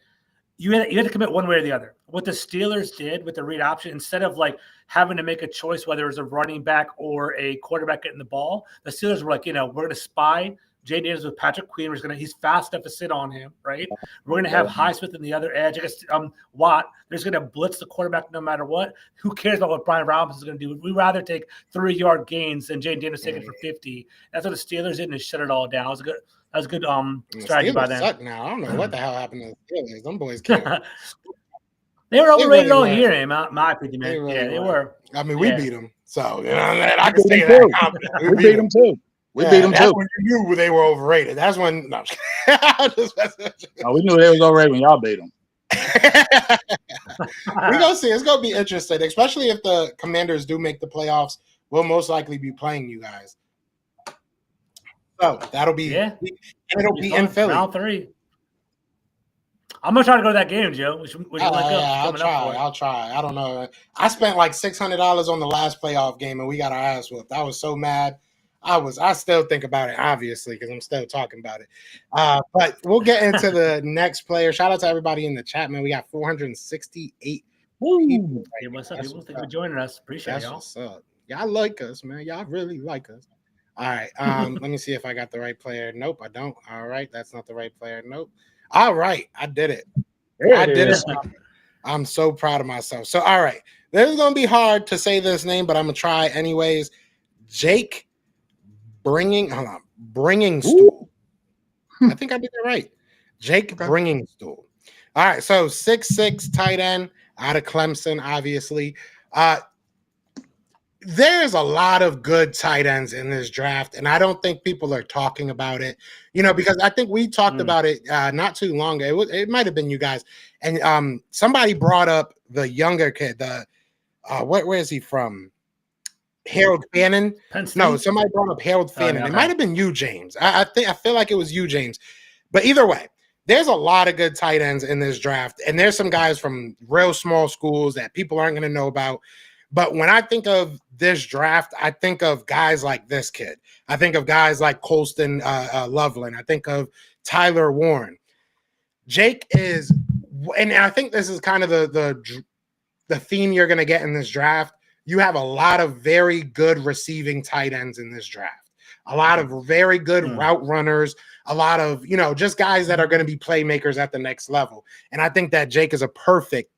you had to commit one way or the other. What the Steelers did with the read option, instead of having to make a choice whether it was a running back or a quarterback getting the ball, the Steelers were we're going to spy Jayden Daniels with Patrick Queen. He's fast enough to sit on him, right? We're going to have Highsmith in the other edge. I guess Watt. There's going to blitz the quarterback no matter what. Who cares about what Brian Robinson's going to do? We'd rather take 3-yard gains than Jayden Daniels taking for 50. That's what the Steelers did, and shut it all down. That was a good strategy by them. Suck now. I don't know what the hell happened to the Steelers. Them boys can't. They were overrated all year, in my opinion, man. They were. I mean, we beat them. So, I can say that. We beat them too. We beat them that's too. When you knew they were overrated. That's when. No, we knew they was overrated when y'all beat them. We're going to see. It's going to be interesting, especially if the Commanders do make the playoffs. We'll most likely be playing you guys. So that'll be and it'll be in Philly. Round 3. I'm gonna try to go to that game, Joe. I'll try. I don't know. I spent $600 on the last playoff game, and we got our ass whooped. I was so mad. I still think about it, obviously, because I'm still talking about it. But we'll get into the next player. Shout out to everybody in the chat, man. We got 468 people. Hey, what's up? People, thank you for joining us. Appreciate y'all. What's up. Y'all like us, man. Y'all really like us. All right. Let me see if I got the right player. Nope, I don't. All right. That's not the right player. Nope. All right. I did it. I did it. I'm so proud of myself. So, all right. This is going to be hard to say this name, but I'm going to try anyways. Jake Bringingstool. I think I did it right. Jake Bringingstool. All right. So 6'6" tight end out of Clemson, obviously. There's a lot of good tight ends in this draft, and I don't think people are talking about it, because I think we talked about it not too long ago. It might have been you guys, and somebody brought up the younger kid. Where is he from? Harold Fannin. No, somebody brought up Harold Fannin. It might have been you, James. I feel like it was you, James. But either way, there's a lot of good tight ends in this draft, and there's some guys from real small schools that people aren't going to know about. But when I think of this draft, I think of guys like this kid. I think of guys like Colston Loveland. I think of Tyler Warren. Jake is, and I think this is kind of the theme you're going to get in this draft. You have a lot of very good receiving tight ends in this draft. A lot of very good route runners. A lot of, just guys that are going to be playmakers at the next level. And I think that Jake is a perfect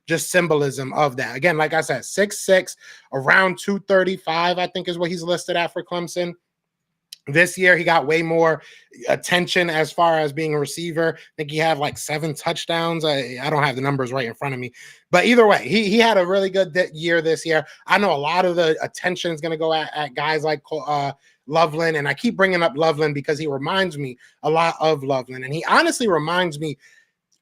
just symbolism of that. Again, like I said, 6'6", around 235, I think is what he's listed at for Clemson. This year, he got way more attention as far as being a receiver. I think he had 7 touchdowns. I don't have the numbers right in front of me. But either way, he had a really good year this year. I know a lot of the attention is going to go at guys like Loveland, and I keep bringing up Loveland because he reminds me a lot of Loveland. And he honestly reminds me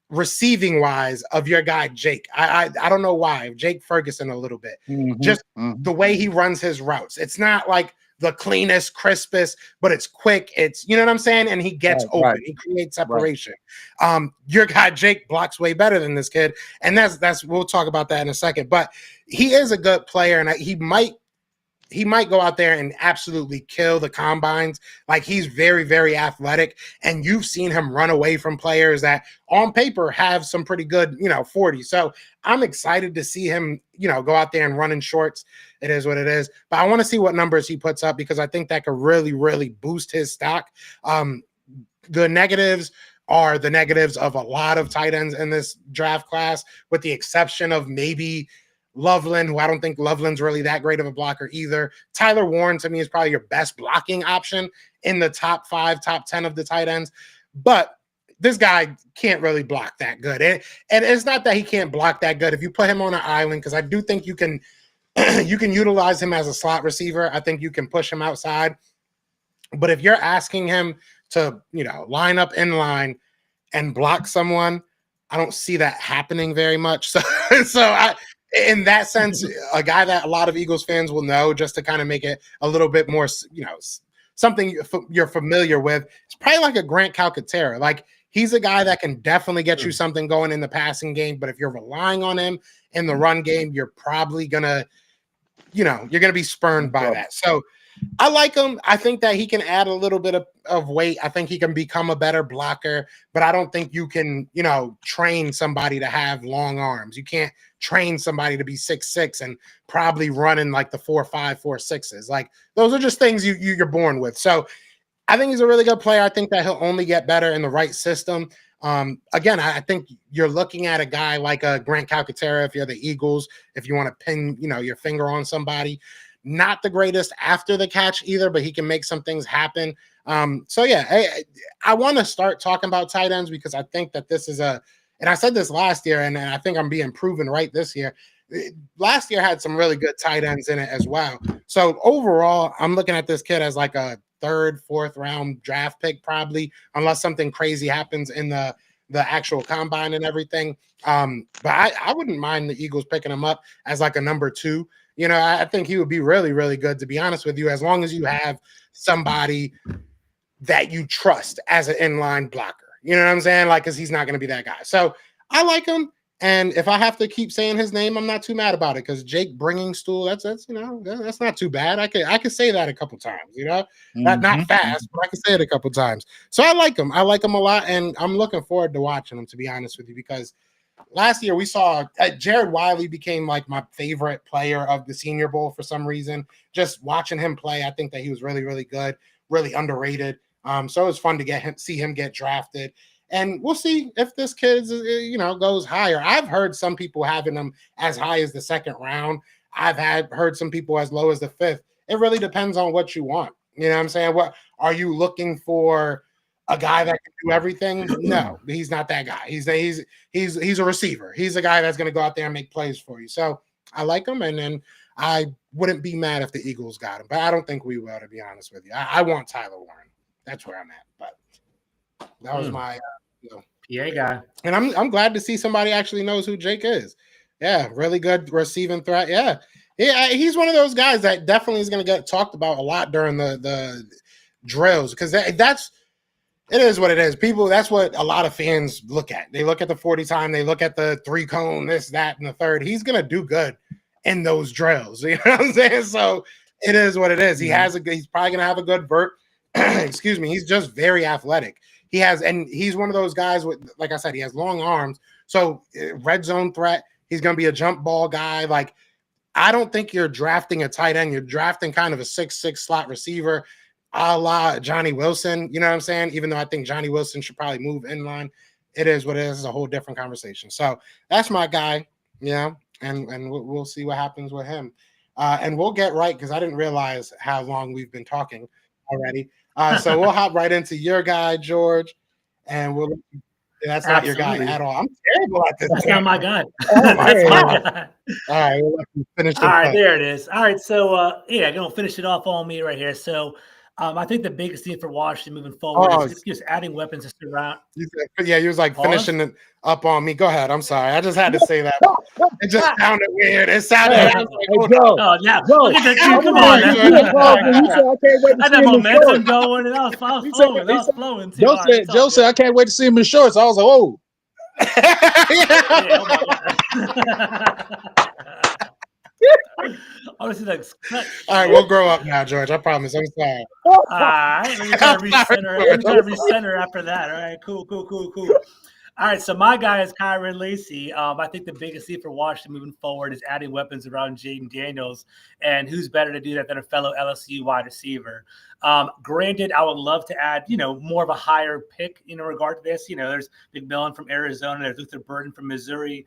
receiving wise of your guy Jake. I don't know why. Jake Ferguson a little bit. Just the way he runs his routes. It's not like the cleanest, crispest, but it's quick. It's, you know what I'm saying? And he gets open. He creates separation. Your guy Jake blocks way better than this kid. And that's we'll talk about that in a second. But he is a good player, and he might go out there and absolutely kill the combines. Like, he's very, very athletic, and you've seen him run away from players that on paper have some pretty good, 40. So I'm excited to see him, go out there and run in shorts. It is what it is. But I want to see what numbers he puts up, because I think that could really, really boost his stock. The negatives are the negatives of a lot of tight ends in this draft class, with the exception of maybe Loveland, who I don't think Loveland's really that great of a blocker either. Tyler Warren, to me, is probably your best blocking option in the top 5, top 10 of the tight ends. But this guy can't really block that good. And it's not that he can't block that good. If you put him on an island, because I do think you can utilize him as a slot receiver. I think you can push him outside. But if you're asking him to, line up in line and block someone, I don't see that happening very much. In that sense, a guy that a lot of Eagles fans will know, just to kind of make it a little bit more, something you're familiar with, it's probably like a Grant Calcaterra. Like, he's a guy that can definitely get you something going in the passing game, but if you're relying on him in the run game, you're probably gonna, you're gonna be spurned by that. So I like him. I think that he can add a little bit of weight. I think he can become a better blocker, but I don't think you can, train somebody to have long arms. You can't train somebody to be 6'6" and probably running like the 4.5, 4.6s. Like, those are just things you're born with. So I think he's a really good player. I think that he'll only get better in the right system. Again, I think you're looking at a guy like a Grant Calcaterra if you're the Eagles, if you want to pin, your finger on somebody. Not the greatest after the catch either, but he can make some things happen. So yeah, I want to start talking about tight ends, because I think that this is and I said this last year, and I think I'm being proven right this year. Last year had some really good tight ends in it as well. So overall, I'm looking at this kid as like a 3rd, 4th round draft pick, probably, unless something crazy happens in the actual combine and everything. But I wouldn't mind the Eagles picking him up as like a number 2. I think he would be really, really good, to be honest with you, as long as you have somebody that you trust as an inline blocker. You know what I'm saying? Like, because he's not going to be that guy. So I like him. And if I have to keep saying his name, I'm not too mad about it, because Jake Bringingstool, that's not too bad. I could say that a couple times, not fast, but I can say it a couple times. So I like him. I like him a lot, and I'm looking forward to watching him, to be honest with you, because last year we saw Jared Wiley became like my favorite player of the Senior Bowl for some reason. Just watching him play, I think that he was really, really good, really underrated. So it was fun to see him get drafted. And we'll see if this kid, goes higher. I've heard some people having him as high as the 2nd round. I've heard some people as low as the 5th. It really depends on what you want. You know what I'm saying? What are you looking for? A guy that can do everything? No, he's not that guy. He's a receiver. He's a guy that's going to go out there and make plays for you. So I like him, and then I wouldn't be mad if the Eagles got him, but I don't think we will, to be honest with you. I want Tyler Warren. That's where I'm at. But that was my PA guy. And I'm glad to see somebody actually knows who Jake is. Yeah, really good receiving threat. Yeah, he's one of those guys that definitely is going to get talked about a lot during the drills, because it is what it is. That's what a lot of fans look at. They look at the 40 time, they look at the 3 cone, this, that, and the third. He's going to do good in those drills. You know what I'm saying? So it is what it is. He's probably going to have a good vert. Excuse me. He's just very athletic. He's one of those guys with, like I said, he has long arms. So red zone threat, he's going to be a jump ball guy. Like, I don't think you're drafting a tight end. You're drafting kind of a 6'6" slot receiver, a la Johnny Wilson, you know what I'm saying? Even though I think Johnny Wilson should probably move in line. It is what it is. It's a whole different conversation. So that's my guy, and we'll see what happens with him. And we'll get right, because I didn't realize how long we've been talking already. So we'll hop right into your guy, George, and that's not your guy at all. I'm terrible at this. That's not my guy. Oh my God. All right, we'll let you finish. All right, there it is. All right, so gonna finish it off on me right here. So I think the biggest thing for Washington moving forward is just adding weapons to surround. Yeah, you was like finishing it up on me. Go ahead. I'm sorry. I just had to say that. It just sounded weird. It sounded. I was like, oh yeah. Look at that dude. Come on. I had momentum going, and I was flowing. Joe said, "I can't wait to see him in shorts." I was like, "Oh." Honestly, like, all right, we'll grow up now, George. I promise. I'm sorry. All right, let me try to recenter after that. All right, cool. All right, so my guy is Kyren Lacy. I think the biggest thing for Washington moving forward is adding weapons around Jaden Daniels, and who's better to do that than a fellow LSU wide receiver? Granted, I would love to add, more of a higher pick, in regard to this. There's McMillan from Arizona, there's Luther Burden from Missouri,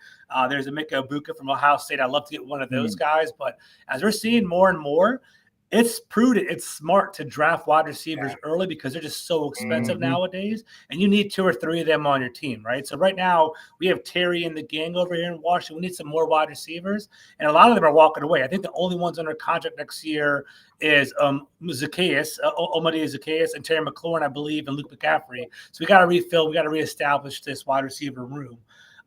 there's Emeka Egbuka from Ohio State. I'd love to get one of those guys, but as we're seeing more and more, it's prudent, it's smart to draft wide receivers early because they're just so expensive nowadays, and you need 2 or 3 of them on your team, right? So right now we have Terry and the gang over here in Washington. We need some more wide receivers, and a lot of them are walking away. I think the only ones under contract next year is Zacchaeus, Olamide Zacchaeus, and Terry McLaurin, I believe, and Luke McCaffrey. So we got to refill, we got to reestablish this wide receiver room.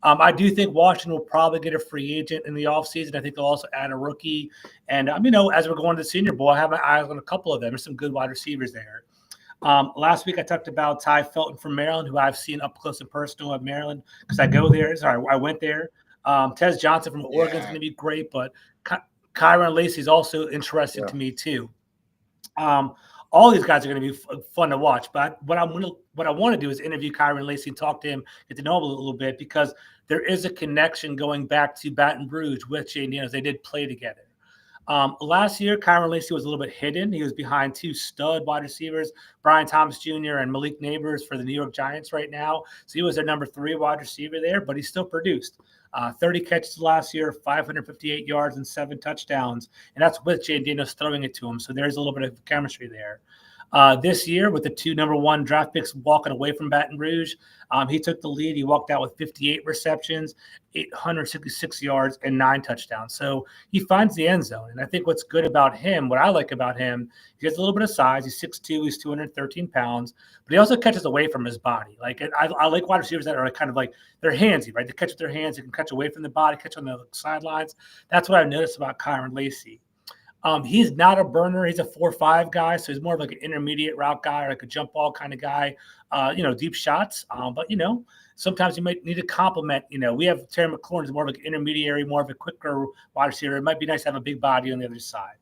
I do think Washington will probably get a free agent in the offseason. I think they'll also add a rookie. And, as we're going to the Senior Bowl, I have my eyes on a couple of them. There's some good wide receivers there. Last week I talked about Ty Felton from Maryland, who I've seen up close and personal at Maryland because I go there. Sorry, I went there. Tez Johnson from Oregon is going to be great, but Kyren Lacy is also interesting to me too. All these guys are going to be fun to watch, but what I want to do is interview Kyren Lacy and talk to him, get to know him a little bit, because there is a connection going back to Baton Rouge with Jaden Daniels. They did play together. Last year, Kyren Lacy was a little bit hidden. He was behind 2 stud wide receivers, Brian Thomas Jr. and Malik Neighbors for the New York Giants right now. So he was their number 3 wide receiver there, but he still produced. 30 catches last year, 558 yards and 7 touchdowns. And that's with Jaden Daniels throwing it to him. So there's a little bit of chemistry there. This year, with the 2 number 1 draft picks walking away from Baton Rouge, he took the lead. He walked out with 58 receptions, 866 yards, and 9 touchdowns. So he finds the end zone. And I think what's good about him, what I like about him, he has a little bit of size. He's 6'2", he's 213 pounds, but he also catches away from his body. Like, I like wide receivers that are kind of like, they're handsy, right? They catch with their hands, they can catch away from the body, catch on the sidelines. That's what I've noticed about Kyren Lacy. He's not a burner. He's a 4-5 guy, so he's more of like an intermediate route guy, or like a jump ball kind of guy, deep shots. But, sometimes you might need to complement. We have Terry McLaurin is more of like an intermediary, more of a quicker wide receiver. It might be nice to have a big body on the other side.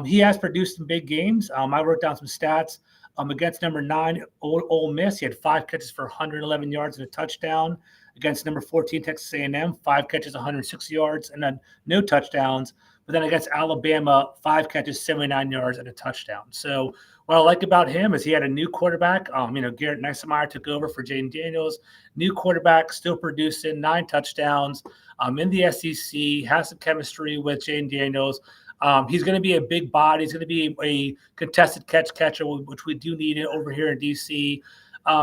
He has produced some big games. I wrote down some stats. Against number 9, Ole Miss, he had 5 catches for 111 yards and a touchdown. Against number 14, Texas A&M, 5 catches, 106 yards, and then no touchdowns. But then against Alabama, 5 catches, 79 yards, and a touchdown. So what I like about him is he had a new quarterback. Garrett Neissemeyer took over for Jaden Daniels. New quarterback, still producing, 9 touchdowns. In the SEC, has some chemistry with Jaden Daniels. He's going to be a big body. He's going to be a contested catcher, which we do need it over here in D.C.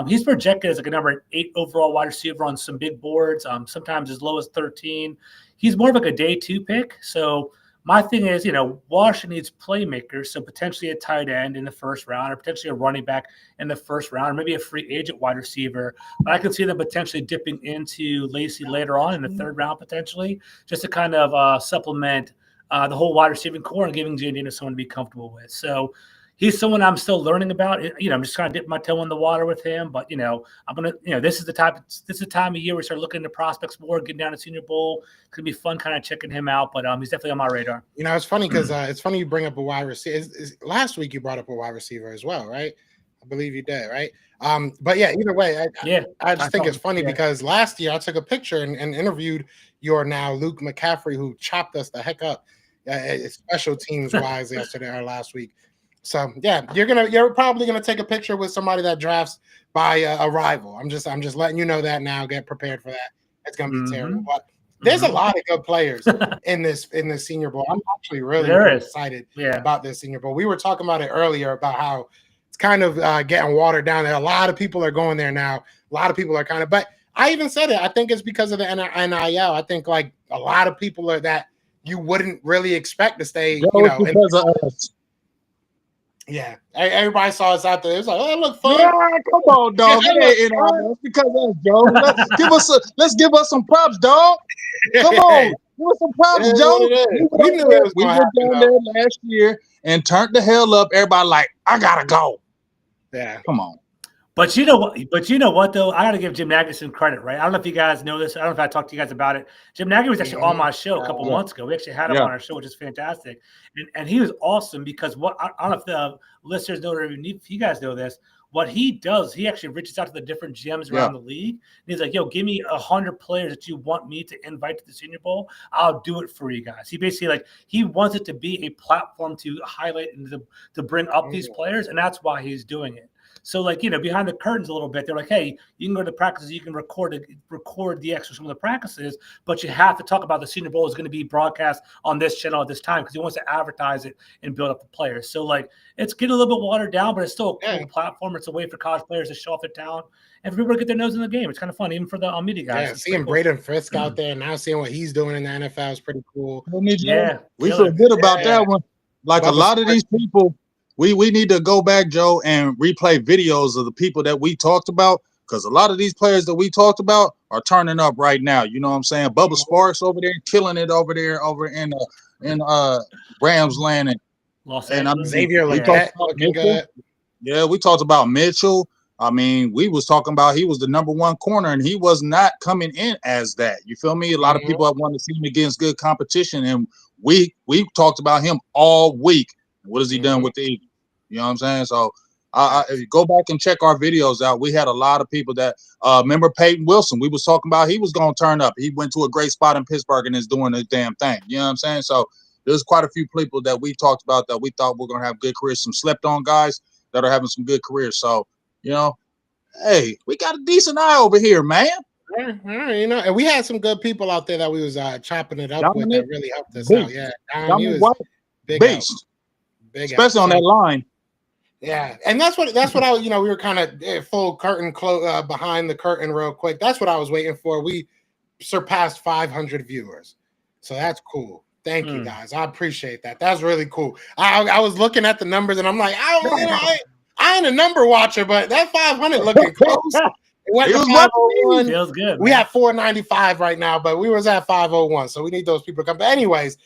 He's projected as like a number 8 overall wide receiver on some big boards, sometimes as low as 13. He's more of like a day 2 pick. So my thing is, Washington needs playmakers, so potentially a tight end in the first round, or potentially a running back in the first round, or maybe a free agent wide receiver. But I could see them potentially dipping into Lacy later on in the 3rd round, potentially, just to kind of supplement the whole wide receiving core and giving Jaden Daniels someone to be comfortable with. So he's someone I'm still learning about. I'm just kind of dipping my toe in the water with him. But I'm gonna, this is the time of year we start looking into prospects more, getting down to Senior Bowl. It's gonna be fun, kind of checking him out. But he's definitely on my radar. It's funny because it's funny you bring up a wide receiver. Last week you brought up a wide receiver as well, right? I believe you did, right? But yeah, either way, I just think it's funny because last year I took a picture and interviewed your now Luke McCaffrey, who chopped us the heck up, special teams wise yesterday or last week. So yeah, you're probably gonna take a picture with somebody that drafts by a rival. I'm just letting you know that now. Get prepared for that. It's gonna be terrible. But there's a lot of good players in this Senior Bowl. I'm actually really excited about this Senior Bowl. We were talking about it earlier about how it's kind of getting watered down. There, a lot of people are going there now. A lot of people are kind of, but I even said it. I think it's because of the NIL. I think like a lot of people are that you wouldn't really expect to stay. Because of us. Yeah, everybody saw us out there. It was like, oh, it looked fun. Yeah, come on, dog. That's because of us, Joe. Let's give us some props, dog. Come on, give us some props, Joe. We knew it was going to happen. We were down there last year and turned the hell up. Everybody like, I gotta go. Yeah, come on. But you know what? Though, I got to give Jim Nagy some credit, right? I don't know if you guys know this. I don't know if I talked to you guys about it. Jim Nagy was actually on my show a couple months ago. We actually had him on our show, which is fantastic, and he was awesome because I don't know if the listeners know or if you guys know this. What he does, he actually reaches out to the different GMs around the league. And he's like, yo, give me 100 players that you want me to invite to the Senior Bowl. I'll do it for you guys. He basically he wants it to be a platform to highlight and to bring up these players. And that's why he's doing it. So, behind the curtains a little bit, they're like, hey, you can go to the practices, you can record the extras from the practices, but you have to talk about the Senior Bowl is going to be broadcast on this channel at this time because he wants to advertise it and build up the players. So, it's getting a little bit watered down, but it's still a cool platform. It's a way for college players to show off their talent and for people to get their nose in the game. It's kind of fun, even for the media guys. Yeah, seeing Braden Fisk out there and now seeing what he's doing in the NFL is pretty cool. Yeah, we feel good about that one. Like a lot of these people. We need to go back, Joe, and replay videos of the people that we talked about because a lot of these players that we talked about are turning up right now. You know what I'm saying? Bubba Sparks over there, killing it over in Rams land and Los Angeles. Xavier Legette looking good. Yeah, we talked about Mitchell. I mean, we was talking about he was the number one corner, and he was not coming in as that. You feel me? A lot of people have wanted to see him against good competition, and we talked about him all week. What has he done with the Eagles? You know what I'm saying? So if you go back and check our videos out, we had a lot of people that remember Peyton Wilson. We was talking about he was going to turn up. He went to a great spot in Pittsburgh and is doing his damn thing. You know what I'm saying? So there's quite a few people that we talked about that we thought were going to have good careers. Some slept on guys that are having some good careers. So, hey, we got a decent eye over here, man. Yeah, and we had some good people out there that we was chopping it up with that really helped us out. Yeah, he was big beast, especially on that line. Yeah, and that's what I was. We were kind of full curtain behind the curtain real quick. That's what I was waiting for. We surpassed 500 viewers, so that's cool. Thank you guys. I appreciate that. That's really cool. I was looking at the numbers and I'm like, I ain't a number watcher, but that 500 looking close. It went to 501. Feels good. We have 495 right now, but we was at 501, so we need those people to come. But anyways.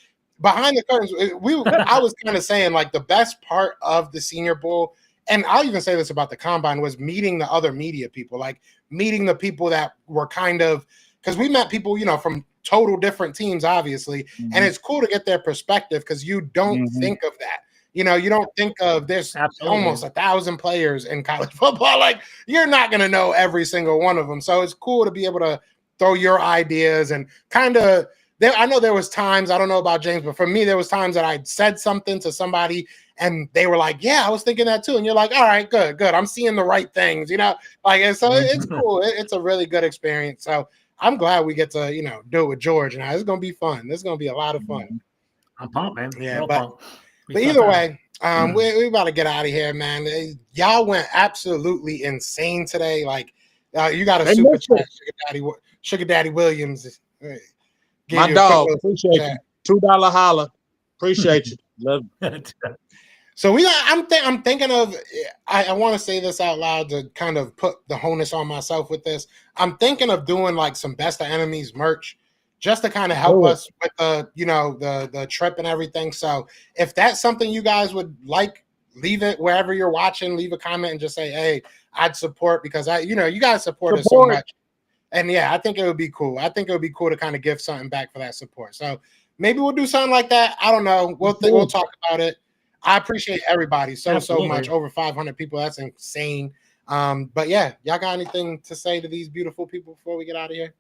Behind the curtains, I was kind of saying the best part of the Senior Bowl, and I'll even say this about the Combine, was meeting the other media people, meeting the people that were because we met people, from total different teams, obviously, and it's cool to get their perspective because you don't think of that. You don't think of there's almost 1,000 players in college football. You're not going to know every single one of them. So it's cool to be able to throw your ideas and kind of. I know there was times, I don't know about James, but for me, there was times that I said something to somebody and they were like, yeah, I was thinking that too. And you're like, all right, good. I'm seeing the right things, and so it's cool. It's a really good experience. So I'm glad we get to, do it with George now. It's going to be fun. This is going to be a lot of fun. I'm pumped, man. Yeah, but either way, we about to get out of here, man. Y'all went absolutely insane today. You got a super chat, Sugar Daddy Williams. My dog, appreciate you. $2 holla, appreciate you. Love you. So I'm thinking of. I want to say this out loud to kind of put the onus on myself with this. I'm thinking of doing some Best of Enemies merch, just to kind of help us with the trip and everything. So if that's something you guys would like, leave it wherever you're watching. Leave a comment and just say, hey, I'd support because you guys support us so much. And yeah, I think it would be cool. I think it would be cool to kind of give something back for that support. So maybe we'll do something like that. I don't know. We'll talk about it. I appreciate everybody so much. Over 500 people. That's insane. But yeah, y'all got anything to say to these beautiful people before we get out of here?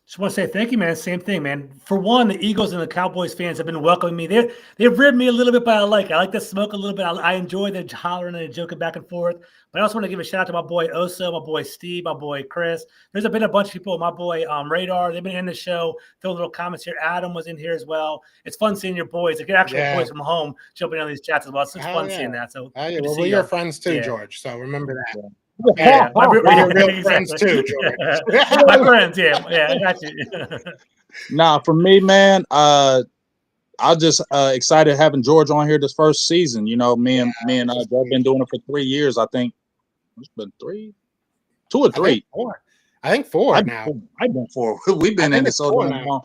Just want to say thank you, man. Same thing, man. For one, the Eagles and the Cowboys fans have been welcoming me. They've ribbed me a little bit, but I like to smoke a little bit. I enjoy the hollering and the joking back and forth. But I also want to give a shout out to my boy Oso, my boy Steve, my boy Chris. There's been a bunch of people, my boy Radar. They've been in the show. Throw little comments here. Adam was in here as well. It's fun seeing your boys, like actual boys from home, jumping on these chats as well. It's fun seeing that. So well, we're your friends too, George. So remember that. Yeah, we're real friends too, George. My friends, yeah, I got you. Nah, for me, man, I'm just excited having George on here this first season. You know, me and Joe been doing it for 3 years. I think it's been 2 or 3. I think 4 now. I've been 4. We've been in it so long.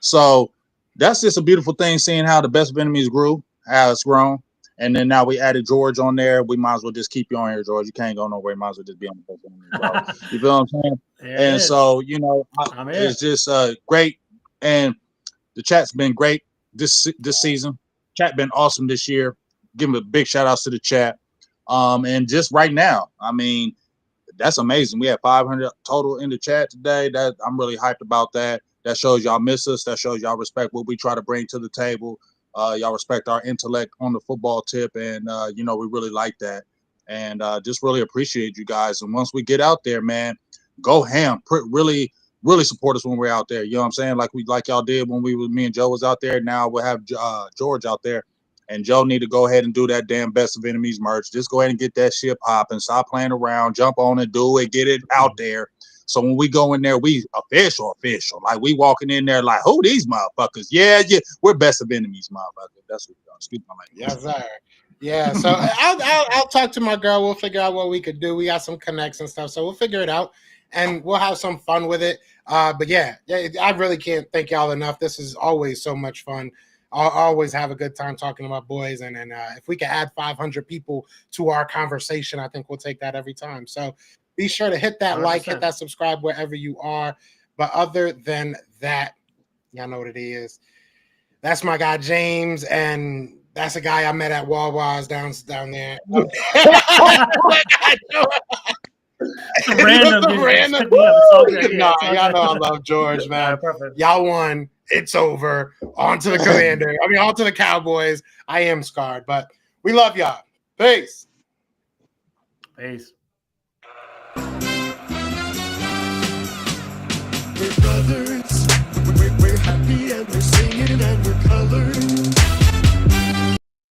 So that's just a beautiful thing, seeing how the Best of Enemies grew, how it's grown. And then now we added George on there. We might as well just keep you on here, George. You can't go nowhere. You might as well just be on the Best of Enemies, bro. You feel what I'm saying? And so, you know, it's just great. And the chat's been great this season. Chat been awesome this year. Give them a big shout outs to the chat. And just right now, I mean, that's amazing. We had 500 total in the chat today. That I'm really hyped about that. That shows y'all miss us. That shows y'all respect what we try to bring to the table. Y'all respect our intellect on the football tip, and you know, we really like that. And just really appreciate you guys. And once we get out there, man, go ham. Really support us when we're out there. You know what I'm saying? Like y'all did when me and Joe was out there. Now we'll have George out there. And Joe need to go ahead and do that damn Best of Enemies merch. Just go ahead and get that shit popping. Stop playing around. Jump on it. Do it. Get it out there. So when we go in there, we official. Like we walking in there like, who these motherfuckers? Yeah. We're Best of Enemies, motherfuckers. That's what we're doing. Excuse my language. Yes, sir. Yeah. So I'll talk to my girl. We'll figure out what we could do. We got some connects and stuff. So we'll figure it out and we'll have some fun with it. But yeah, I really can't thank y'all enough. This is always so much fun. I'll always have a good time talking to my boys. And if we can add 500 people to our conversation, I think we'll take that every time. So be sure to hit that 100%. Like, hit that subscribe wherever you are. But other than that, y'all know what it is. That's my guy, James. And that's a guy I met at Wawa's down there. Random. Nah, y'all know I love George, man. Y'all won. It's over. On to the Commander. On to the Cowboys. I am scarred, but we love y'all. Peace.